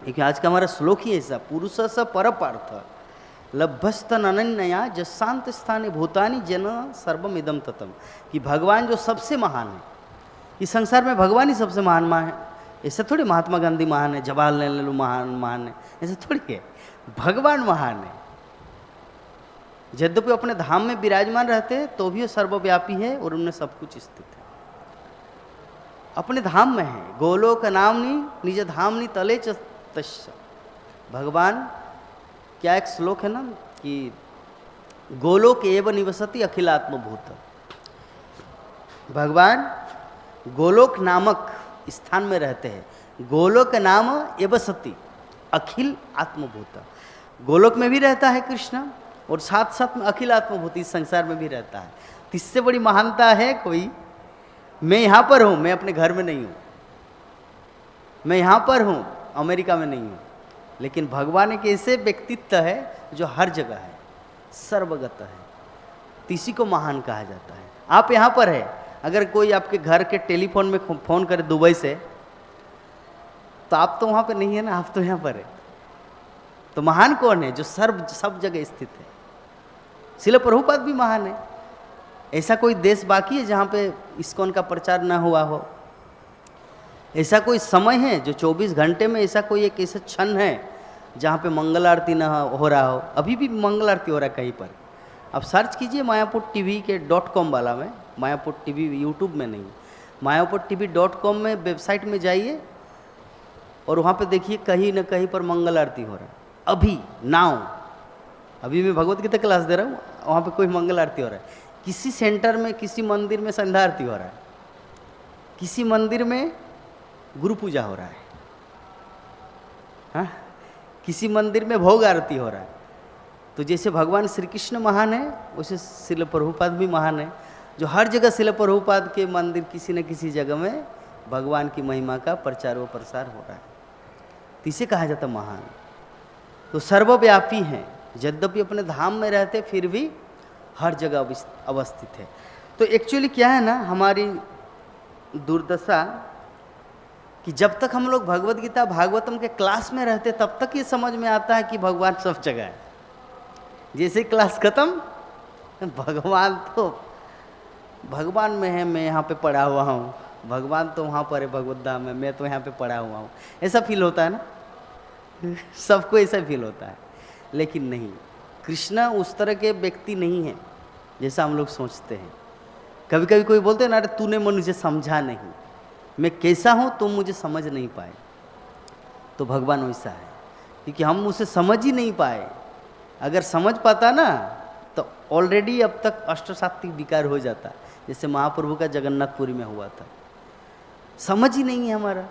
देखिए आज का हमारा श्लोक ही ऐसा, पुरुष स परपार्थ लभ्यस्तन अनन्या जशांत स्थाने भूतानि जन सर्वम इदम ततम, कि भगवान जो सबसे महान है, इस संसार में भगवान ही सबसे महान है। ऐसा थोड़ी महात्मा गांधी महान है, जवाहरलाल नेहरू महान है, ऐसा थोड़ी है। भगवान महान है। यद्यपि अपने धाम में विराजमान रहते हैं तो भी वो सर्वव्यापी है और उनमें सब कुछ स्थित है। अपने धाम में है। गोलोक नामनी निज धामनी तले च तस्य। भगवान, क्या एक श्लोक है ना कि गोलोक एव निवसति अखिलात्मभूत। भगवान गोलोक नामक स्थान में रहते हैं। गोलोक नाम एव सति अखिल आत्मभूत। गोलोक में भी रहता है कृष्ण और साथ साथ में अखिल आत्मभूति इस संसार में भी रहता है। तो इससे बड़ी महानता है कोई? मैं यहाँ पर हूँ, मैं अपने घर में नहीं हूँ। मैं यहाँ पर हूँ, अमेरिका में नहीं हूँ। लेकिन भगवान एक ऐसे व्यक्तित्व है जो हर जगह है, सर्वगत है। तो इसी को महान कहा जाता है। आप यहाँ पर है, अगर कोई आपके घर के टेलीफोन में फ़ोन करे दुबई से, तो आप तो वहाँ पर नहीं है ना, आप तो यहाँ पर है। तो महान कौन है? जो सब जगह स्थित है। श्रील प्रभुपाद भी महान है। ऐसा कोई देश बाकी है जहाँ पे इस्कॉन का प्रचार ना हुआ हो? ऐसा कोई समय है जो 24 घंटे में ऐसा कोई एक ऐसा क्षण है जहाँ पे मंगल आरती ना हो रहा हो, अभी भी मंगल आरती हो रहा है कहीं पर। आप सर्च कीजिए मायापुर टीवी के .com वाला में, मायापुर टीवी यूट्यूब में नहीं, mayaportv.com में वेबसाइट में जाइए और वहाँ पे देखिए कहीं ना कहीं पर मंगल आरती हो रहा है। अभी नाउ, अभी मैं भगवत गीता क्लास दे रहा हूँ, वहाँ पे कोई मंगल आरती हो रहा है। किसी सेंटर में, किसी मंदिर में संध्या आरती हो रहा है, किसी मंदिर में गुरु पूजा हो रहा है, हाँ, किसी मंदिर में भोग आरती हो रहा है। तो जैसे भगवान श्री कृष्ण महान है, वैसे श्रील प्रभुपाद भी महान है, जो हर जगह श्रील प्रभुपाद के मंदिर किसी न किसी जगह में भगवान की महिमा का प्रचार व प्रसार हो रहा है। तो इसे कहा जाता महान। तो सर्वव्यापी हैं, यद्यपि अपने धाम में रहते फिर भी हर जगह अवस्थित है। तो एक्चुअली क्या है ना, हमारी दुर्दशा कि जब तक हम लोग भगवत गीता भागवतम के क्लास में रहते तब तक ये समझ में आता है कि भगवान सब जगह है। जैसे क्लास खत्म, भगवान में है, मैं यहाँ पे पड़ा हुआ हूँ, भगवान तो वहाँ पर है भगवत धाम में, मैं तो यहाँ पे पड़ा हुआ हूँ, ऐसा फील होता है ना सबको ऐसा फील होता है। लेकिन नहीं, कृष्णा उस तरह के व्यक्ति नहीं है जैसा हम लोग सोचते हैं। कभी कभी कोई बोलते हैं ना, अरे तूने मुझे समझा नहीं, मैं कैसा हूँ तुम मुझे समझ नहीं पाए। तो भगवान वैसा है, क्योंकि हम उसे समझ ही नहीं पाए। अगर समझ पाता ना तो ऑलरेडी अब तक अष्टसात्विक विकार हो जाता, जैसे महाप्रभु का जगन्नाथपुरी में हुआ था। समझ ही नहीं है हमारा।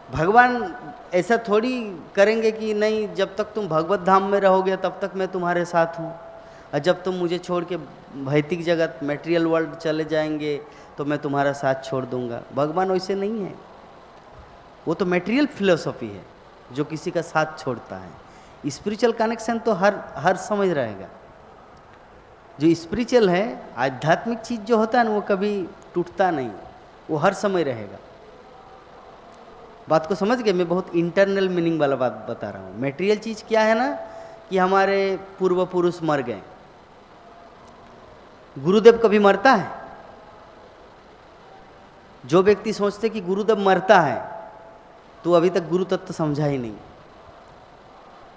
भगवान ऐसा थोड़ी करेंगे कि नहीं, जब तक तुम भगवत धाम में रहोगे तब तक मैं तुम्हारे साथ हूँ, और जब तुम मुझे छोड़ के भौतिक जगत मटेरियल वर्ल्ड चले जाएंगे तो मैं तुम्हारा साथ छोड़ दूंगा। भगवान वैसे नहीं है, वो तो मटेरियल फिलोसॉफी है जो किसी का साथ छोड़ता है। स्पिरिचुअल कनेक्शन तो हर समय रहेगा। जो स्पिरिचुअल है, आध्यात्मिक चीज़ जो होता है ना, वो कभी टूटता नहीं, वो हर समय रहेगा। बात को समझ गए? मैं बहुत इंटरनल मीनिंग वाला बात बता रहा हूँ। मटेरियल चीज़ क्या है ना, कि हमारे पूर्व पुरुष मर गए। गुरुदेव कभी मरता है? जो व्यक्ति सोचते कि गुरुदेव मरता है तो अभी तक गुरु तत्व समझा ही नहीं,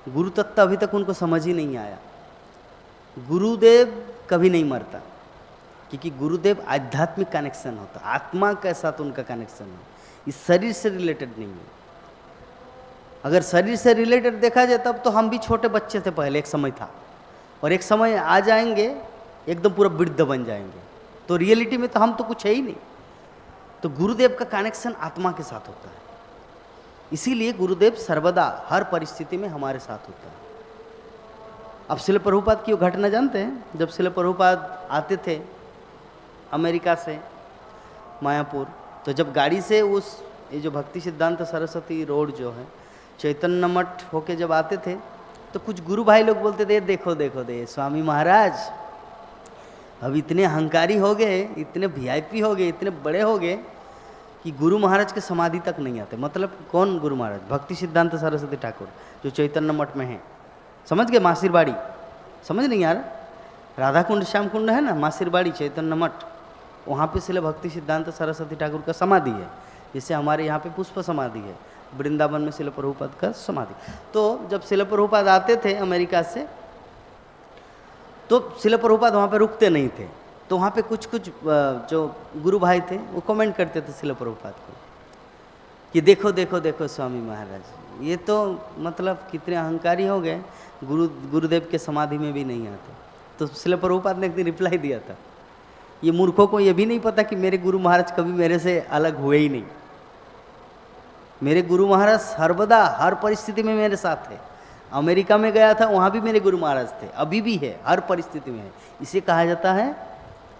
गुरु तत्व अभी तक उनको समझ ही नहीं आया। गुरुदेव कभी नहीं मरता, क्योंकि गुरुदेव आध्यात्मिक कनेक्शन होता, आत्मा के साथ उनका कनेक्शन है, इस शरीर से रिलेटेड नहीं है। अगर शरीर से रिलेटेड देखा जाए तब तो हम भी छोटे बच्चे थे पहले, एक समय था, और एक समय आ जाएंगे एकदम पूरा वृद्ध बन जाएंगे। तो रियलिटी में तो हम तो कुछ है ही नहीं। तो गुरुदेव का कनेक्शन आत्मा के साथ होता है, इसीलिए गुरुदेव सर्वदा हर परिस्थिति में हमारे साथ होता है। अब श्रील प्रभुपाद की वो घटना जानते हैं? जब श्रील प्रभुपाद आते थे अमेरिका से मायापुर, तो जब गाड़ी से उस ये जो भक्ति सिद्धांत सरस्वती रोड जो है चैतन्य मठ होके जब आते थे, तो कुछ गुरु भाई लोग बोलते थे, देखो देखो दे स्वामी महाराज अब इतने अहंकारी हो गए, इतने वीआईपी हो गए, इतने बड़े हो गए कि गुरु महाराज के समाधि तक नहीं आते। मतलब कौन गुरु महाराज? भक्ति सिद्धांत सरस्वती ठाकुर जो चैतन्य मठ में है, समझ गए? मासिरबाड़ी समझ नहीं यार, राधा कुंड श्याम कुंड है ना, मासिरबाड़ी चैतन्य मठ, वहाँ पे सिले भक्ति सिद्धांत सरस्वती ठाकुर का समाधि है। जैसे हमारे यहाँ पे पुष्प समाधि है, वृंदावन में श्रील प्रभुपाद का समाधि। तो जब श्रील प्रभुपाद आते थे अमेरिका से, तो श्रील प्रभुपाद वहाँ पे रुकते नहीं थे। तो वहाँ पे कुछ जो गुरु भाई थे वो कमेंट करते थे श्रील प्रभुपाद को कि देखो देखो देखो स्वामी महाराज, ये तो मतलब कितने अहंकारी हो गए, गुरुदेव के समाधि में भी नहीं आते। तो श्रील प्रभुपाद ने एक दिन रिप्लाई दिया था, ये मूर्खों को ये भी नहीं पता कि मेरे गुरु महाराज कभी मेरे से अलग हुए ही नहीं। मेरे गुरु महाराज सर्वदा हर परिस्थिति में मेरे साथ है। अमेरिका में गया था, वहाँ भी मेरे गुरु महाराज थे, अभी भी है, हर परिस्थिति में है। इसे कहा जाता है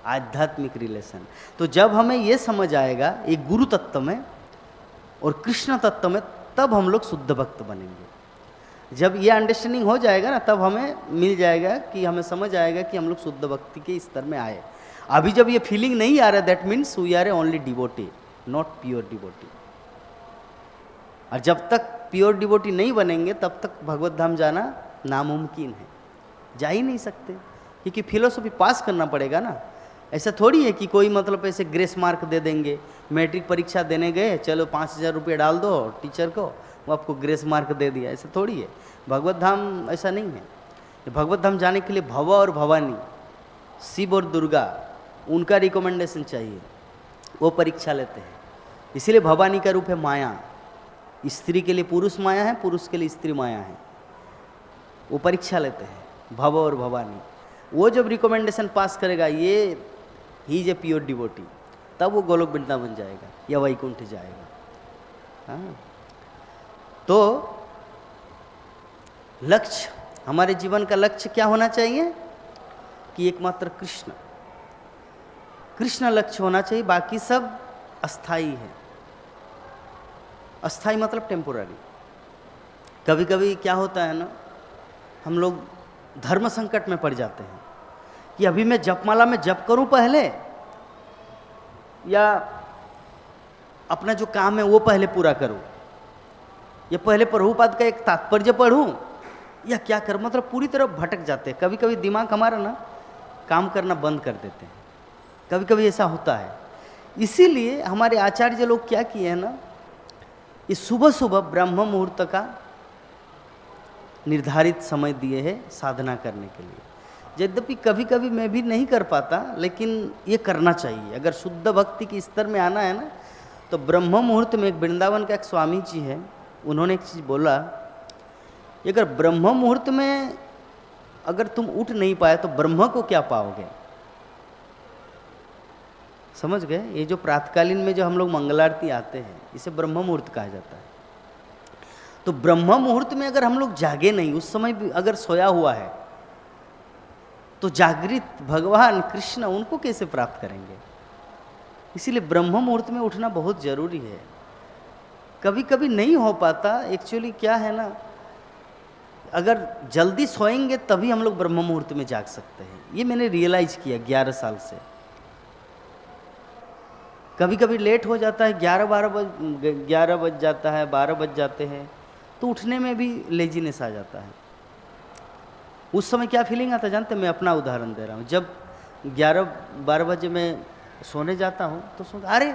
आध्यात्मिक रिलेशन। तो जब हमें ये समझ आएगा एक गुरु तत्व में और कृष्ण तत्व में, तब हम लोग शुद्ध भक्त बनेंगे। जब ये अंडरस्टैंडिंग हो जाएगा ना, तब हमें मिल जाएगा कि हमें समझ आएगा कि हम लोग शुद्ध भक्ति के स्तर में आए। अभी जब ये फीलिंग नहीं आ रहा, that means we are only devotee, not pure devotee. और जब तक प्योर डिवोटी नहीं बनेंगे तब तक भगवत धाम जाना नामुमकिन है, जा ही नहीं सकते, क्योंकि फिलोसॉफी पास करना पड़ेगा ना। ऐसा थोड़ी है कि कोई मतलब ऐसे ग्रेस मार्क दे देंगे, मैट्रिक परीक्षा देने गए, चलो 5,000 रुपये डाल दो टीचर को, वो आपको ग्रेस मार्क दे दिया, ऐसा थोड़ी है। भगवत धाम ऐसा नहीं है। भगवत धाम जाने के लिए भव और भवानी, शिव और दुर्गा, उनका रिकमेंडेशन चाहिए, वो परीक्षा लेते हैं। इसीलिए भवानी का रूप है माया। स्त्री के लिए पुरुष माया है, पुरुष के लिए स्त्री माया है, वो परीक्षा लेते हैं भव और भवानी। वो जब रिकमेंडेशन पास करेगा ये he is a pure devotee, तब वो गोलोक वृंदावन जाएगा या वैकुंठ जाएगा। हाँ, तो लक्ष्य, हमारे जीवन का लक्ष्य क्या होना चाहिए कि एकमात्र कृष्ण, कृष्ण लक्ष्य होना चाहिए। बाकी सब अस्थाई है। अस्थाई मतलब टेम्पोररी। कभी कभी क्या होता है ना, हम लोग धर्म संकट में पड़ जाते हैं कि अभी मैं जपमाला में जप करूं पहले, या अपना जो काम है वो पहले पूरा करूं, या पहले प्रभुपाद का एक तात्पर्य पढ़ूं, या क्या करूं। मतलब पूरी तरह भटक जाते हैं। कभी कभी दिमाग हमारा ना काम करना बंद कर देते हैं, कभी कभी ऐसा होता है। इसीलिए हमारे आचार्य लोग क्या किए हैं ना, ये सुबह सुबह ब्रह्म मुहूर्त का निर्धारित समय दिए हैं साधना करने के लिए। यद्यपि कभी कभी मैं भी नहीं कर पाता, लेकिन ये करना चाहिए। अगर शुद्ध भक्ति के स्तर में आना है ना, तो ब्रह्म मुहूर्त में, एक वृंदावन का एक स्वामी जी है, उन्होंने एक चीज़ बोला, अगर ब्रह्म मुहूर्त में अगर तुम उठ नहीं पाए तो ब्रह्म को क्या पाओगे। समझ गए? ये जो प्रातकालीन में जो हम लोग मंगलारती आते हैं, इसे ब्रह्म मुहूर्त कहा जाता है। तो ब्रह्म मुहूर्त में अगर हम लोग जागे नहीं, उस समय भी अगर सोया हुआ है, तो जागृत भगवान कृष्ण उनको कैसे प्राप्त करेंगे। इसीलिए ब्रह्म मुहूर्त में उठना बहुत जरूरी है। कभी कभी नहीं हो पाता। एक्चुअली क्या है ना, अगर जल्दी सोएंगे तभी हम लोग ब्रह्म मुहूर्त में जाग सकते हैं। ये मैंने रियलाइज किया 11 साल से। कभी कभी लेट हो जाता है, 11 बज जाता है, 12 बज जाते हैं, तो उठने में भी लेजीनेस आ जाता है। उस समय क्या फीलिंग आता है जानते, मैं अपना उदाहरण दे रहा हूँ। जब 11-12 बजे मैं सोने जाता हूँ तो अरे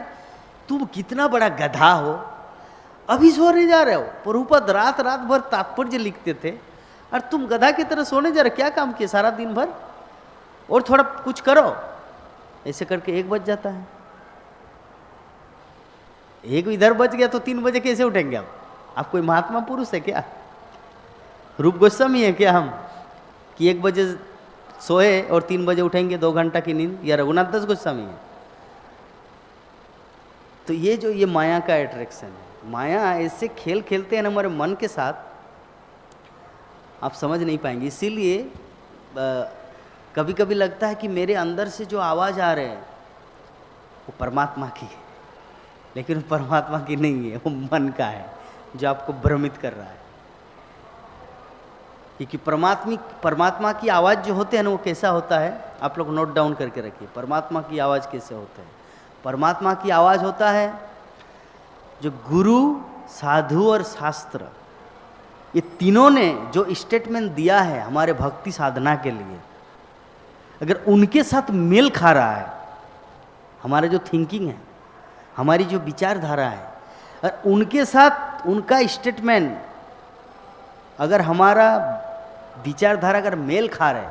तुम कितना बड़ा गधा हो, अभी सोने जा रहे हो। प्रभुपाद रात भर तात्पर्य लिखते थे और तुम गधा की तरह सोने जा रहे, क्या काम किए सारा दिन भर, और थोड़ा कुछ करो। ऐसे करके 1 बज जाता है। 1 इधर बज गया तो 3 बजे कैसे उठेंगे आप कोई महात्मा पुरुष है क्या? रूप गोस्वामी है क्या हम कि 1 बजे सोए और 3 बजे उठेंगे 2 घंटा की नींद? या रघुनाथ दास गोस्वामी है? तो ये माया का अट्रैक्शन है। माया ऐसे खेल खेलते हैं ना हमारे मन के साथ, आप समझ नहीं पाएंगे। इसीलिए कभी कभी लगता है कि मेरे अंदर से जो आवाज़ आ रहे हैं वो परमात्मा की है, लेकिन वो परमात्मा की नहीं है, वो मन का है जो आपको भ्रमित कर रहा है। क्योंकि परमात्मा की आवाज़ जो होते हैं ना, वो कैसा होता है, आप लोग नोट डाउन करके रखिए। परमात्मा की आवाज़ कैसे होता है? परमात्मा की आवाज़ होता है जो गुरु, साधु और शास्त्र, ये तीनों ने जो स्टेटमेंट दिया है हमारे भक्ति साधना के लिए, अगर उनके साथ मेल खा रहा है, हमारा जो थिंकिंग है, हमारी जो विचारधारा है, और उनके साथ उनका स्टेटमेंट, अगर हमारा विचारधारा अगर मेल खा रहे,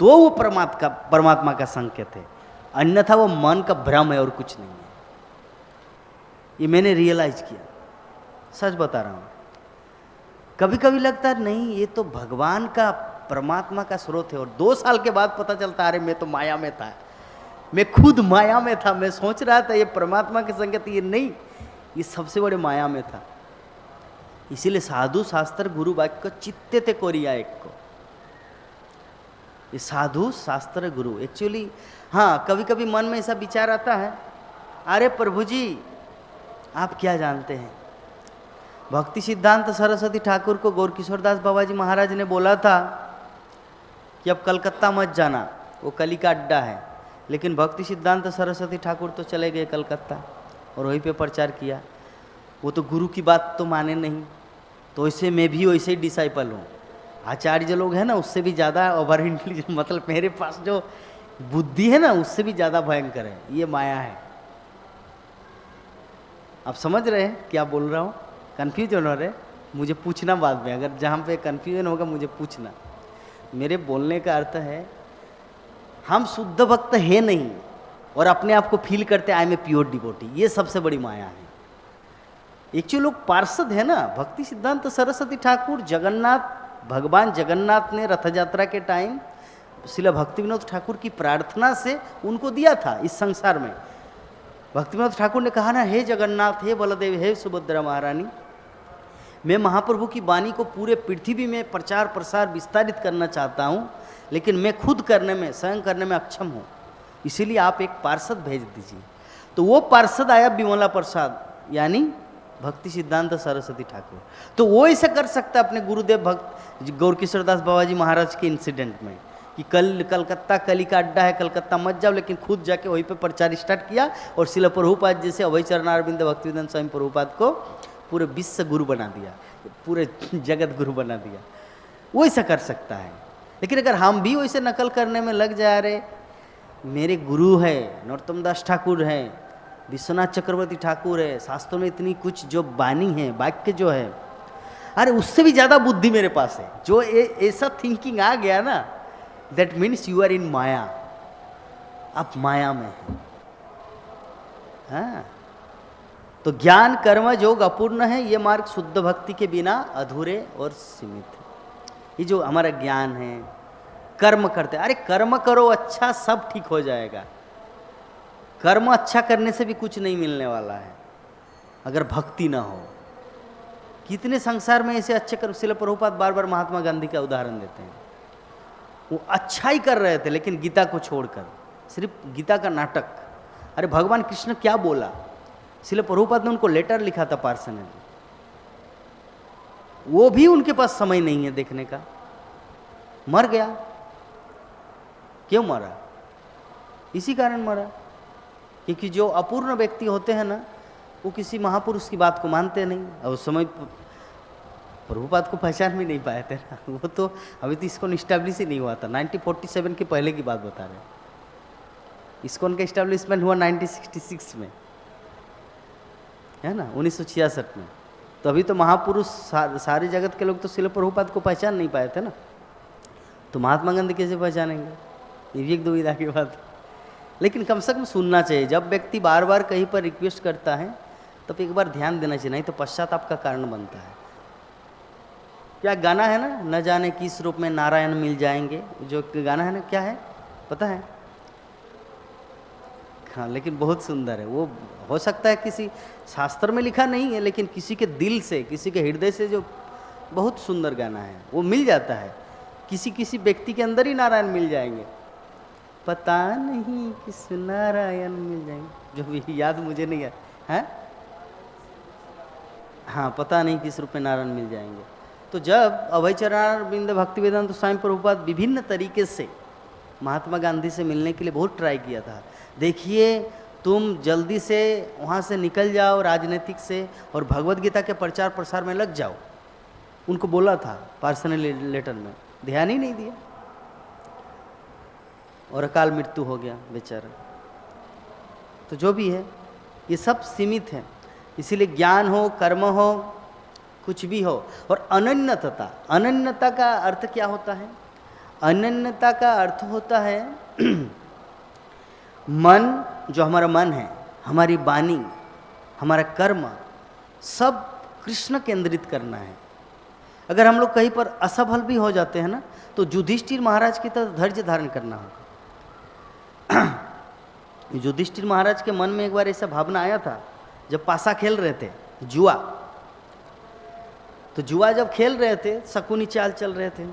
तो वो परमात्मा का संकेत है। अन्यथा वो मन का भ्रम है और कुछ नहीं है। ये मैंने रियलाइज किया, सच बता रहा हूँ। कभी कभी लगता है नहीं, ये तो भगवान का, परमात्मा का स्रोत है, और 2 साल के बाद पता चलता है अरे मैं तो माया में था, मैं खुद माया में था। मैं सोच रहा था ये परमात्मा के संकेत, ये नहीं, ये सबसे बड़े माया में था। इसीलिए साधु शास्त्र गुरु वाक्य को चित्ते ते कोरिया एक को, ये साधु शास्त्र गुरु। एक्चुअली हाँ, कभी कभी मन में ऐसा विचार आता है, अरे प्रभु जी आप क्या जानते हैं, भक्ति सिद्धांत सरस्वती ठाकुर को गौर किशोर दास बाबा जी महाराज ने बोला था कि अब कलकत्ता मत जाना, वो कली का अड्डा है। लेकिन भक्ति सिद्धांत सरस्वती ठाकुर तो चले गए कलकत्ता और वहीं पे प्रचार किया। वो तो गुरु की बात तो माने नहीं, तो ऐसे मैं भी वैसे ही डिसाइपल हूँ। आचार्य लोग हैं ना, उससे भी ज़्यादा ओवर इंटेलिजेंट, मतलब मेरे पास जो बुद्धि है ना, उससे भी ज़्यादा भयंकर है। ये माया है। आप समझ रहे हैं क्या बोल रहा हूँ? कन्फ्यूजन हो रहे, मुझे पूछना बाद में, अगर जहाँ पे कन्फ्यूजन होगा मुझे पूछना। मेरे बोलने का अर्थ है हम शुद्ध भक्त है नहीं और अपने आप को फील करते I am a pure devotee, ये सबसे बड़ी माया है। एक्चुअली लोग पार्षद है ना। भक्ति सिद्धांत सरस्वती ठाकुर जगन्नाथ, भगवान जगन्नाथ ने रथ यात्रा के टाइम श्रील भक्ति विनोद ठाकुर की प्रार्थना से उनको दिया था इस संसार में। भक्ति विनोद ठाकुर ने कहा ना, हे जगन्नाथ, हे बलदेव, हे सुभद्रा महारानी, मैं महाप्रभु की वाणी को पूरे पृथ्वी में प्रचार प्रसार विस्तारित करना चाहता हूँ, लेकिन मैं खुद करने में, स्वयं करने में अक्षम हूँ, इसीलिए आप एक पार्षद भेज दीजिए। तो वो पार्षद आया विमला प्रसाद, यानी भक्ति सिद्धांत सरस्वती ठाकुर। तो वो ऐसा कर सकता अपने गुरुदेव भक्त गौरकिशोर दास बाबा जी महाराज के इंसिडेंट में कि कलकत्ता कली का अड्डा है, कलकत्ता मत जाओ, लेकिन खुद जाके वहीं पे प्रचार स्टार्ट किया और श्रील प्रभुपाद जैसे अभय चरणारविंद भक्तिवेदांत स्वामी प्रभुपाद को पूरे विश्व गुरु बना दिया, पूरे जगत गुरु बना दिया। वो ऐसा कर सकता है। लेकिन अगर हम भी वैसे नकल करने में लग जा रहे, मेरे गुरु है नरोत्तम दास ठाकुर है, विश्वनाथ चक्रवर्ती ठाकुर है, शास्त्रों में इतनी कुछ जो वाणी है, वाक्य जो है, अरे उससे भी ज़्यादा बुद्धि मेरे पास है, जो ऐसा थिंकिंग आ गया ना, that means you are in maya, आप माया में हैं। हाँ, तो ज्ञान कर्म योग अपूर्ण है, ये मार्ग शुद्ध भक्ति के बिना अधूरे और सीमित है। ये जो हमारा ज्ञान है, कर्म करते, अरे कर्म करो अच्छा, सब ठीक हो जाएगा। कर्म अच्छा करने से भी कुछ नहीं मिलने वाला है अगर भक्ति ना हो। कितने संसार में ऐसे अच्छे कर्म, श्रील प्रभुपाद बार बार महात्मा गांधी का उदाहरण देते हैं। वो अच्छा ही कर रहे थे लेकिन गीता को छोड़कर, सिर्फ गीता का नाटक। अरे भगवान कृष्ण क्या बोला, श्रील प्रभुपाद ने उनको लेटर लिखा था पर्सनली, वो भी उनके पास समय नहीं है देखने का, मर गया। क्यों मरा? इसी कारण मरा क्योंकि जो अपूर्ण व्यक्ति होते हैं ना, वो किसी महापुरुष की बात को मानते नहीं। और उस समय प्रभुपाद को पहचान भी नहीं पाए थे ना, वो तो अभी तो इसको इस्टेब्लिश ही नहीं हुआ था। 1947 के पहले की बात बता रहे हैं। इसकोन का इस्टेब्लिशमेंट हुआ 1966 में, है ना, 1966 में। तो अभी तो महापुरुष सारे जगत के लोग तो श्रील प्रभुपाद को पहचान नहीं पाए थे ना, तो महात्मा गांधी कैसे पहचानेंगे? ये भी एक दुविधा की बात है। लेकिन कम से कम सुनना चाहिए। जब व्यक्ति बार बार कहीं पर रिक्वेस्ट करता है तब एक बार ध्यान देना चाहिए, नहीं तो पश्चाताप का कारण बनता है। क्या गाना है ना, न जाने किस रूप में नारायण मिल जाएंगे, जो गाना है ना, क्या है पता है? हाँ, लेकिन बहुत सुंदर है वो। हो सकता है किसी शास्त्र में लिखा नहीं है, लेकिन किसी के दिल से, किसी के हृदय से जो बहुत सुंदर गाना है वो मिल जाता है। किसी किसी व्यक्ति के अंदर ही नारायण मिल जाएंगे, पता नहीं किस नारायण मिल जाएंगे, जो भी याद मुझे नहीं है। हाँ, पता नहीं किस रूप में नारायण मिल जाएंगे। तो जब अभय चरणारविंद भक्तिवेदांत स्वामी प्रभुपाद विभिन्न तरीके से महात्मा गांधी से मिलने के लिए बहुत ट्राई किया था। देखिए, तुम जल्दी से वहाँ से निकल जाओ राजनीतिक से और भगवत गीता के प्रचार प्रसार में लग जाओ, उनको बोला था पर्सनल लेटर में, ध्यान ही नहीं दिया और अकाल मृत्यु हो गया बेचारा। तो जो भी है, ये सब सीमित है। इसीलिए ज्ञान हो, कर्म हो, कुछ भी हो, और अनन्यता। अनन्यता का अर्थ क्या होता है? अनन्यता का अर्थ होता है मन, जो हमारा मन है, हमारी वाणी, हमारा कर्म, सब कृष्ण केंद्रित करना है। अगर हम लोग कहीं पर असफल भी हो जाते हैं ना, तो युधिष्ठिर महाराज की तरह धैर्य धारण करना होगा। युधिष्ठिर महाराज के मन में एक बार ऐसा भावना आया था, जब पासा खेल रहे थे, जुआ। तो जुआ जब खेल रहे थे, शकुनी चाल चल रहे थे,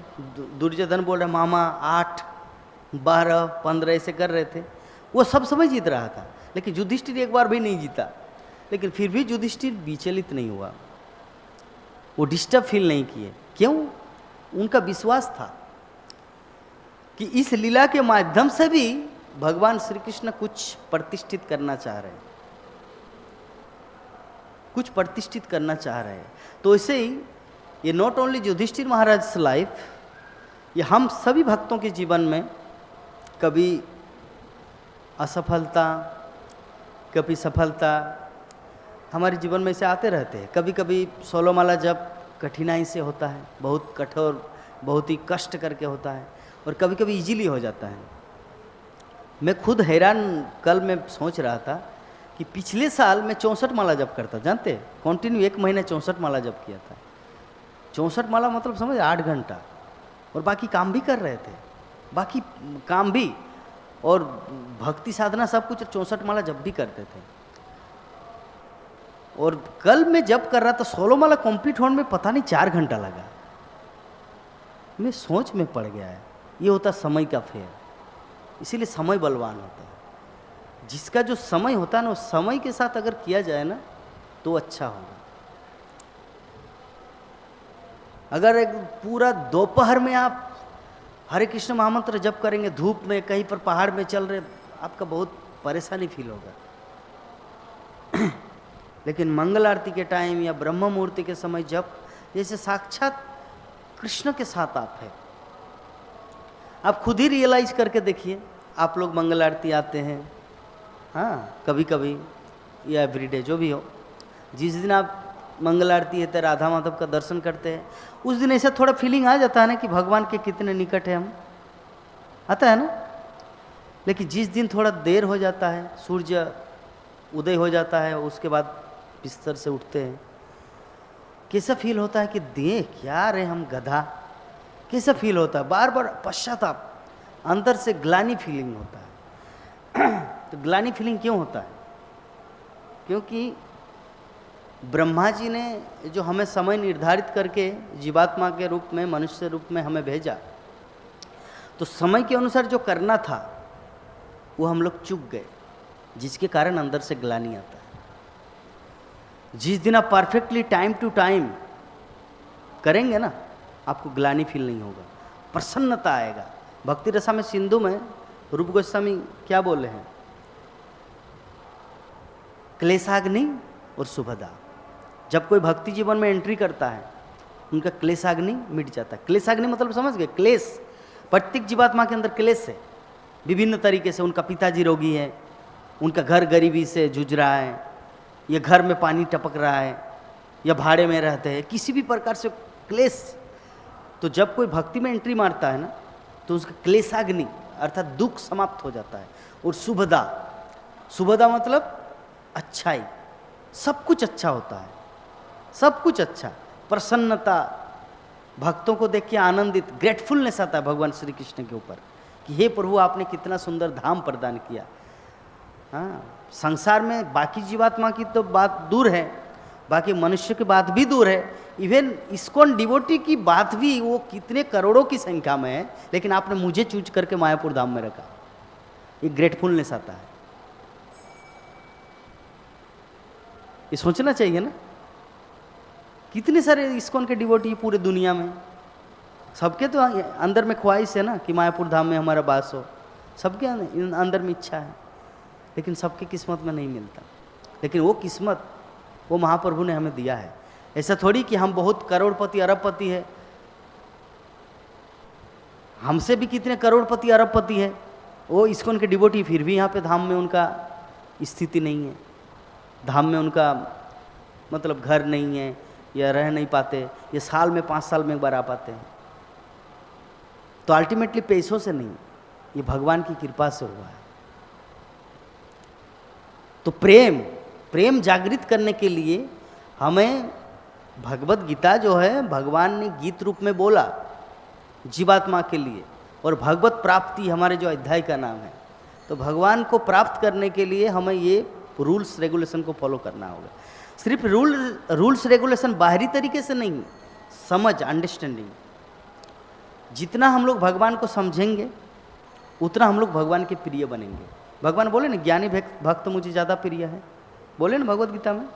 दुर्योधन बोल रहे मामा 8, 12, 15 ऐसे कर रहे थे। वो सब समय जीत रहा था, लेकिन युधिष्ठिर एक बार भी नहीं जीता। लेकिन फिर भी युधिष्ठिर विचलित नहीं हुआ, वो डिस्टर्ब फील नहीं किए। क्यों? उनका विश्वास था कि इस लीला के माध्यम से भी भगवान श्री कृष्ण कुछ प्रतिष्ठित करना चाह रहे हैं, कुछ प्रतिष्ठित करना चाह रहे हैं। तो ऐसे ही ये not only Yudhishthir Maharaj life, ये हम सभी भक्तों के जीवन में कभी असफलता, कभी सफलता, हमारे जीवन में से आते रहते हैं। कभी कभी 16 माला जप कठिनाई से होता है, बहुत कठोर, बहुत ही कष्ट करके होता है, और कभी कभी इजीली हो जाता है। मैं खुद हैरान, कल मैं सोच रहा था कि पिछले साल मैं 64 माला जप करता, जानते हैं, कंटिन्यू 1 महीने 64 माला जप किया था। 64 माला मतलब समझ 8 घंटा, और बाकी काम भी कर रहे थे, बाकी काम भी और भक्ति साधना सब कुछ 64 माला जब भी करते थे। और कल मैं जब कर रहा था 16 माला कंप्लीट होने में पता नहीं 4 घंटा लगा। मैं सोच में पड़ गया है, ये होता समय का फेर। इसीलिए समय बलवान होता है। जिसका जो समय होता है ना, उस समय के साथ अगर किया जाए ना तो अच्छा होगा। अगर एक पूरा दोपहर में आप हरे कृष्ण महामंत्र जप करेंगे, धूप में कहीं पर पहाड़ में चल रहे, आपका बहुत परेशानी फील होगा। लेकिन मंगल आरती के टाइम या ब्रह्म मुहूर्ति के समय जब, जैसे साक्षात कृष्ण के साथ आप है। आप खुद ही रियलाइज करके देखिए। आप लोग मंगल आरती आते हैं, हाँ, कभी कभी या एवरीडे जो भी हो, जिस दिन आप मंगल आरती है तो राधा माधव का दर्शन करते हैं, उस दिन ऐसा थोड़ा फीलिंग आ जाता है ना कि भगवान के कितने निकट है हम, आता है ना। लेकिन जिस दिन थोड़ा देर हो जाता है, सूर्य उदय हो जाता है, उसके बाद बिस्तर से उठते हैं, कैसा फील होता है कि देख यार रे हम गधा, कैसा फील होता है। बार बार पश्चाताप, अंदर से ग्लानि फीलिंग होता है। तो ग्लानि फीलिंग क्यों होता है? क्योंकि ब्रह्मा जी ने जो हमें समय निर्धारित करके जीवात्मा के रूप में, मनुष्य रूप में हमें भेजा, तो समय के अनुसार जो करना था वो हम लोग चूक गए, जिसके कारण अंदर से ग्लानि आता है। जिस दिन आप परफेक्टली टाइम टू टाइम करेंगे ना, आपको ग्लानि फील नहीं होगा, प्रसन्नता आएगा। भक्ति रसा में सिंधु में रूप गोस्वामी क्या बोले हैं? क्लेशाग्नि और शुभदा। जब कोई भक्ति जीवन में एंट्री करता है, उनका क्लेशाग्नि मिट जाता है। क्लेशाग्नि मतलब समझ गए? क्लेश, प्रत्येक जीवात्मा के अंदर क्लेश है विभिन्न तरीके से। उनका पिताजी रोगी है, उनका घर गरीबी से जूझ रहा है, या घर में पानी टपक रहा है, या भाड़े में रहते हैं, किसी भी प्रकार से क्लेश। तो जब कोई भक्ति में एंट्री मारता है ना, तो उसका क्लेशाग्नि अर्थात दुख समाप्त हो जाता है। और शुभदा, शुभदा मतलब अच्छाई, सब कुछ अच्छा होता है, सब कुछ अच्छा, प्रसन्नता, भक्तों को देख के आनंदित, ग्रेटफुलनेस आता है भगवान श्री कृष्ण के ऊपर कि हे प्रभु आपने कितना सुंदर धाम प्रदान किया। हाँ, संसार में बाकी जीवात्मा की तो बात दूर है, बाकी मनुष्य की बात भी दूर है, इवन इस्कॉन डिवोटी की बात भी, वो कितने करोड़ों की संख्या में है, लेकिन आपने मुझे चूज करके मायापुर धाम में रखा। ये ग्रेटफुलनेस आता है। ये सोचना चाहिए ना, कितने सारे इस्कॉन के डिवोटी पूरे दुनिया में, सबके तो अंदर में ख्वाहिश है ना कि मायापुर धाम में हमारा वास हो, सबके अंदर में इच्छा है, लेकिन सबके किस्मत में नहीं मिलता। लेकिन वो किस्मत वो महाप्रभु ने हमें दिया है। ऐसा थोड़ी कि हम बहुत करोड़पति अरबपति है, हमसे भी कितने करोड़पति अरबपति है, वो इस्कॉन के डिवोटी, फिर भी यहाँ पे धाम में उनका स्थिति नहीं है, धाम में उनका मतलब घर नहीं है, या रह नहीं पाते, ये साल में 5 साल में एक बार आ पाते हैं। तो अल्टीमेटली पैसों से नहीं, ये भगवान की कृपा से हुआ है। तो प्रेम जागृत करने के लिए हमें भगवत गीता जो है भगवान ने गीत रूप में बोला जीवात्मा के लिए, और भगवत प्राप्ति हमारे जो अध्याय का नाम है। तो भगवान को प्राप्त करने के लिए हमें ये रूल्स रेगुलेशन को फॉलो करना होगा। सिर्फ रूल्स रेगुलेशन बाहरी तरीके से नहीं, समझ, अंडरस्टैंडिंग। जितना हम लोग भगवान को समझेंगे उतना हम लोग भगवान के प्रिय बनेंगे। भगवान बोले ना, ज्ञानी भक्त मुझे ज़्यादा प्रिय है, बोले ना भगवत गीता में,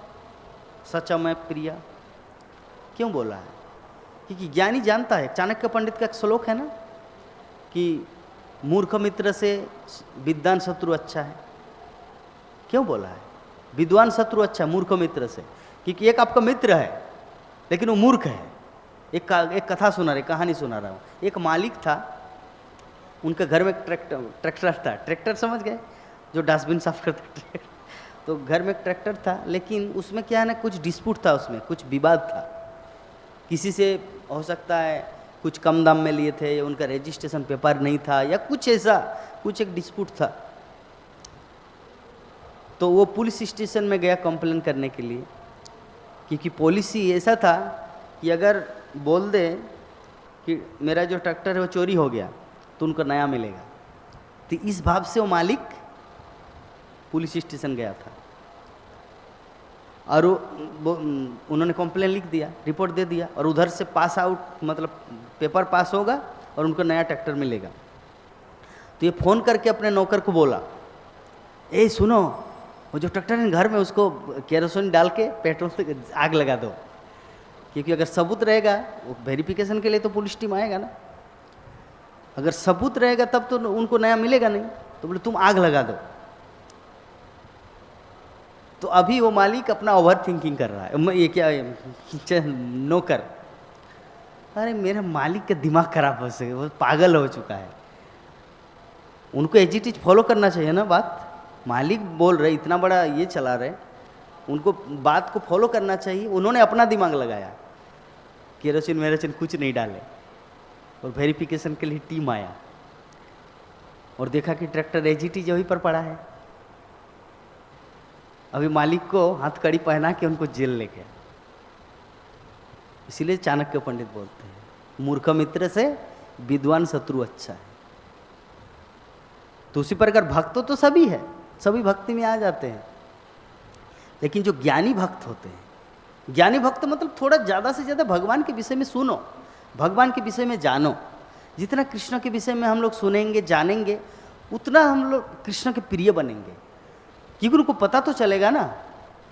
सच मैं प्रिय। क्यों बोला है? क्योंकि ज्ञानी जानता है, चाणक्य पंडित का एक श्लोक है ना कि मूर्ख मित्र से विद्वान शत्रु अच्छा है। क्यों बोला है? विद्वान शत्रु अच्छा, मूर्ख मित्र से, क्योंकि एक आपका मित्र है लेकिन वो मूर्ख है। एक कथा सुना रहे, कहानी सुना रहा हूँ। एक मालिक था, उनके घर में ट्रैक्टर था, ट्रैक्टर समझ गए, जो डस्टबिन साफ करता है। तो घर में एक ट्रैक्टर था, लेकिन उसमें क्या है ना, कुछ डिस्प्यूट था, उसमें कुछ विवाद था, किसी से हो सकता है कुछ कम दाम में लिए थे, या उनका रजिस्ट्रेशन पेपर नहीं था, या कुछ ऐसा कुछ एक डिस्प्यूट था। तो वो पुलिस स्टेशन में गया कंप्लेन करने के लिए, क्योंकि पॉलिसी ऐसा था कि अगर बोल दे कि मेरा जो ट्रैक्टर है वो चोरी हो गया तो उनको नया मिलेगा। तो इस भाव से वो मालिक पुलिस स्टेशन गया था, और उन्होंने कंप्लेन लिख दिया, रिपोर्ट दे दिया, और उधर से पास आउट मतलब पेपर पास होगा और उनको नया ट्रैक्टर मिलेगा। तो ये फ़ोन करके अपने नौकर को बोला, ए सुनो, वो जो ट्रैक्टर है घर में उसको केरोसिन डाल के पेट्रोल से आग लगा दो, क्योंकि अगर सबूत रहेगा, वो वेरिफिकेशन के लिए तो पुलिस टीम आएगा ना, अगर सबूत रहेगा तब तो उनको नया मिलेगा नहीं। तो बोले तुम आग लगा दो। तो अभी वो मालिक अपना ओवर थिंकिंग कर रहा है, ये क्या नौकर, अरे मेरे मालिक का दिमाग खराब हो सके, वो पागल हो चुका है, उनको एज इट इज फॉलो करना चाहिए ना बात। मालिक बोल रहे, इतना बड़ा ये चला रहे, उनको बात को फॉलो करना चाहिए। उन्होंने अपना दिमाग लगाया, केरोसिन वेरोसिन कुछ नहीं डाले, और वेरिफिकेशन के लिए टीम आया और देखा कि ट्रैक्टर एज इट इज वहीं पर पड़ा है। अभी मालिक को हाथ कड़ी पहना के उनको जेल ले गया। इसीलिए चाणक्य पंडित बोलते हैं, मूर्ख मित्र से विद्वान शत्रु अच्छा है। तो उसी प्रकार भक्त तो सभी है, सभी भक्ति में आ जाते हैं, लेकिन जो ज्ञानी भक्त होते हैं, ज्ञानी भक्त मतलब थोड़ा ज़्यादा से ज़्यादा भगवान के विषय में सुनो, भगवान के विषय में जानो। जितना कृष्ण के विषय में हम लोग सुनेंगे जानेंगे, उतना हम लोग कृष्ण के प्रिय बनेंगे, क्योंकि उनको पता तो चलेगा ना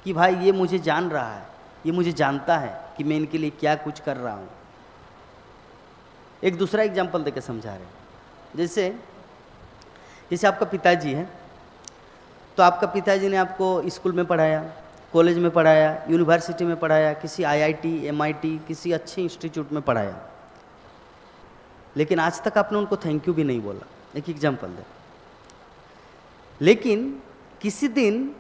कि भाई ये मुझे जान रहा है, ये मुझे जानता है कि मैं इनके लिए क्या कुछ कर रहा हूँ। एक दूसरा एग्जाम्पल देकर समझा रहे हैं, जैसे आपका पिताजी है, तो आपका पिताजी ने आपको स्कूल में पढ़ाया, कॉलेज में पढ़ाया, यूनिवर्सिटी में पढ़ाया, किसी आईआईटी एमआईटी किसी अच्छे इंस्टीट्यूट में पढ़ाया, लेकिन आज तक आपने उनको थैंक यू भी नहीं बोला। एक एग्जाम्पल दे। लेकिन किसी दिन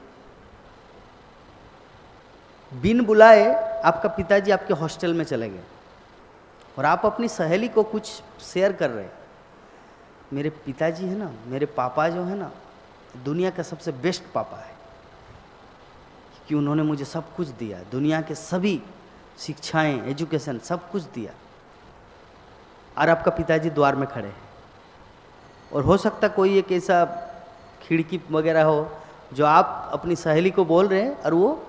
बिन बुलाए आपका पिताजी आपके हॉस्टल में चले गए, और आप अपनी सहेली को कुछ शेयर कर रहे, मेरे पिताजी है ना, मेरे पापा जो है ना, दुनिया का सबसे बेस्ट पापा है, कि उन्होंने मुझे सब कुछ दिया, दुनिया के सभी शिक्षाएं, एजुकेशन सब कुछ दिया। और आपका पिताजी द्वार में खड़े हैं, और हो सकता कोई एक ऐसा खिड़की वगैरह हो जो आप अपनी सहेली को बोल रहे हैं और वो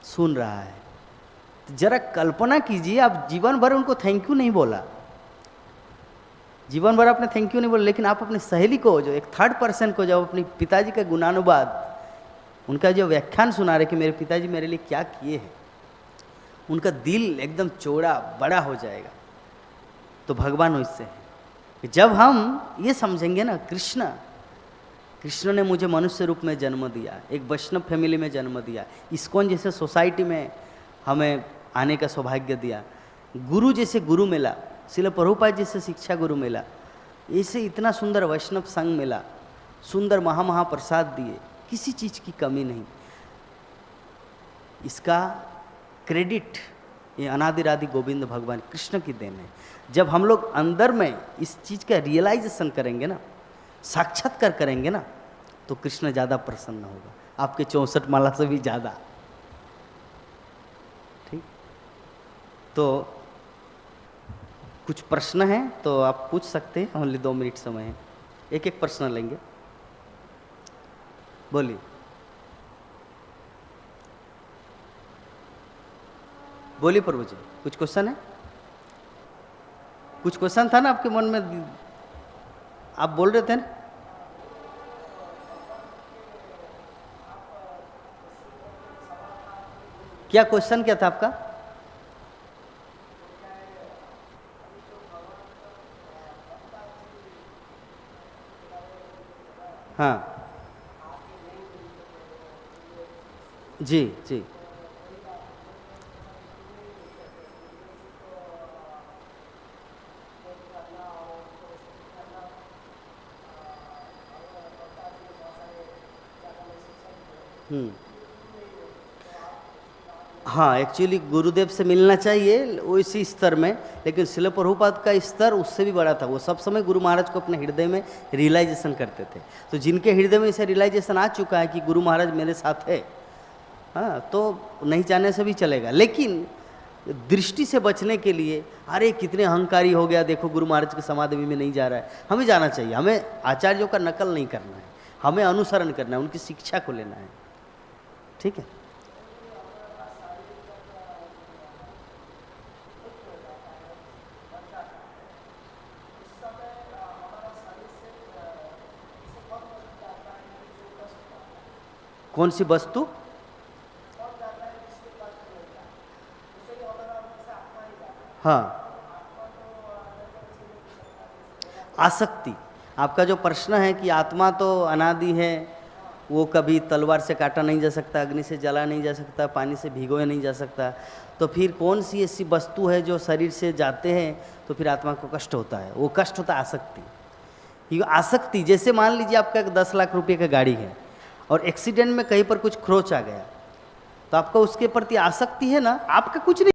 सुन रहा है। तो जरा कल्पना कीजिए, आप जीवन भर उनको थैंक यू नहीं बोला, जीवन भर आपने थैंक यू नहीं बोला, लेकिन आप अपनी सहेली को, जो एक थर्ड पर्सन को, जब अपने पिताजी का गुणानुवाद, उनका जो व्याख्यान सुना रहे कि मेरे पिताजी मेरे लिए क्या किए हैं, उनका दिल एकदम चौड़ा बड़ा हो जाएगा। तो भगवान वैसे हैं, जब हम ये समझेंगे ना, कृष्ण ने मुझे मनुष्य रूप में जन्म दिया, एक वैष्णव फैमिली में जन्म दिया, इस्कॉन जैसे सोसाइटी में हमें आने का सौभाग्य दिया, गुरु जैसे गुरु मिला, श्रील प्रभुपाद जैसे शिक्षा गुरु मिला, ऐसे इतना सुंदर वैष्णव संघ मिला, सुंदर महाप्रसाद दिए, किसी चीज़ की कमी नहीं। इसका क्रेडिट ये अनादिरादि गोविंद भगवान कृष्ण की देन है। जब हम लोग अंदर में इस चीज़ का रियलाइजेशन करेंगे ना, साक्षात्कार करेंगे ना, तो कृष्ण ज़्यादा प्रसन्न होगा, आपके 64 माला से भी ज़्यादा। ठीक, तो कुछ प्रश्न हैं तो आप पूछ सकते हैं, ओनली 2 मिनट समय है, एक एक प्रश्न लेंगे, बोलिए। बोलिए प्रभु जी, कुछ क्वेश्चन है? कुछ क्वेश्चन था ना आपके मन में, आप बोल रहे थे ना? क्या क्वेश्चन क्या था आपका? हाँ जी जी, हम्म। हाँ, एक्चुअली गुरुदेव से मिलना चाहिए वो इसी स्तर में, लेकिन शिल प्रभुपाद का स्तर उससे भी बड़ा था। वो सब समय गुरु महाराज को अपने हृदय में रियलाइजेशन करते थे। तो जिनके हृदय में इसे रियलाइजेशन आ चुका है कि गुरु महाराज मेरे साथ है, हाँ, तो नहीं जाने से भी चलेगा। लेकिन दृष्टि से बचने के लिए, अरे कितने अहंकारी हो गया, देखो गुरु महाराज की समाधि में नहीं जा रहा है, हमें जाना चाहिए। हमें आचार्यों का नकल नहीं करना है, हमें अनुसरण करना है, उनकी शिक्षा को लेना है। ठीक है। कौन सी वस्तु? हाँ, आसक्ति। आपका जो प्रश्न है कि आत्मा तो अनादि है, वो कभी तलवार से काटा नहीं जा सकता, अग्नि से जला नहीं जा सकता, पानी से भिगोया नहीं जा सकता, तो फिर कौन सी ऐसी वस्तु है जो शरीर से जाते हैं तो फिर आत्मा को कष्ट होता है? वो कष्ट होता है आसक्ति। ये आसक्ति, जैसे मान लीजिए आपका 10 लाख रुपए का गाड़ी है और एक्सीडेंट में कहीं पर कुछ खरोच आ गया, तो आपका उसके प्रति आसक्ति है ना, आपका कुछ नहीं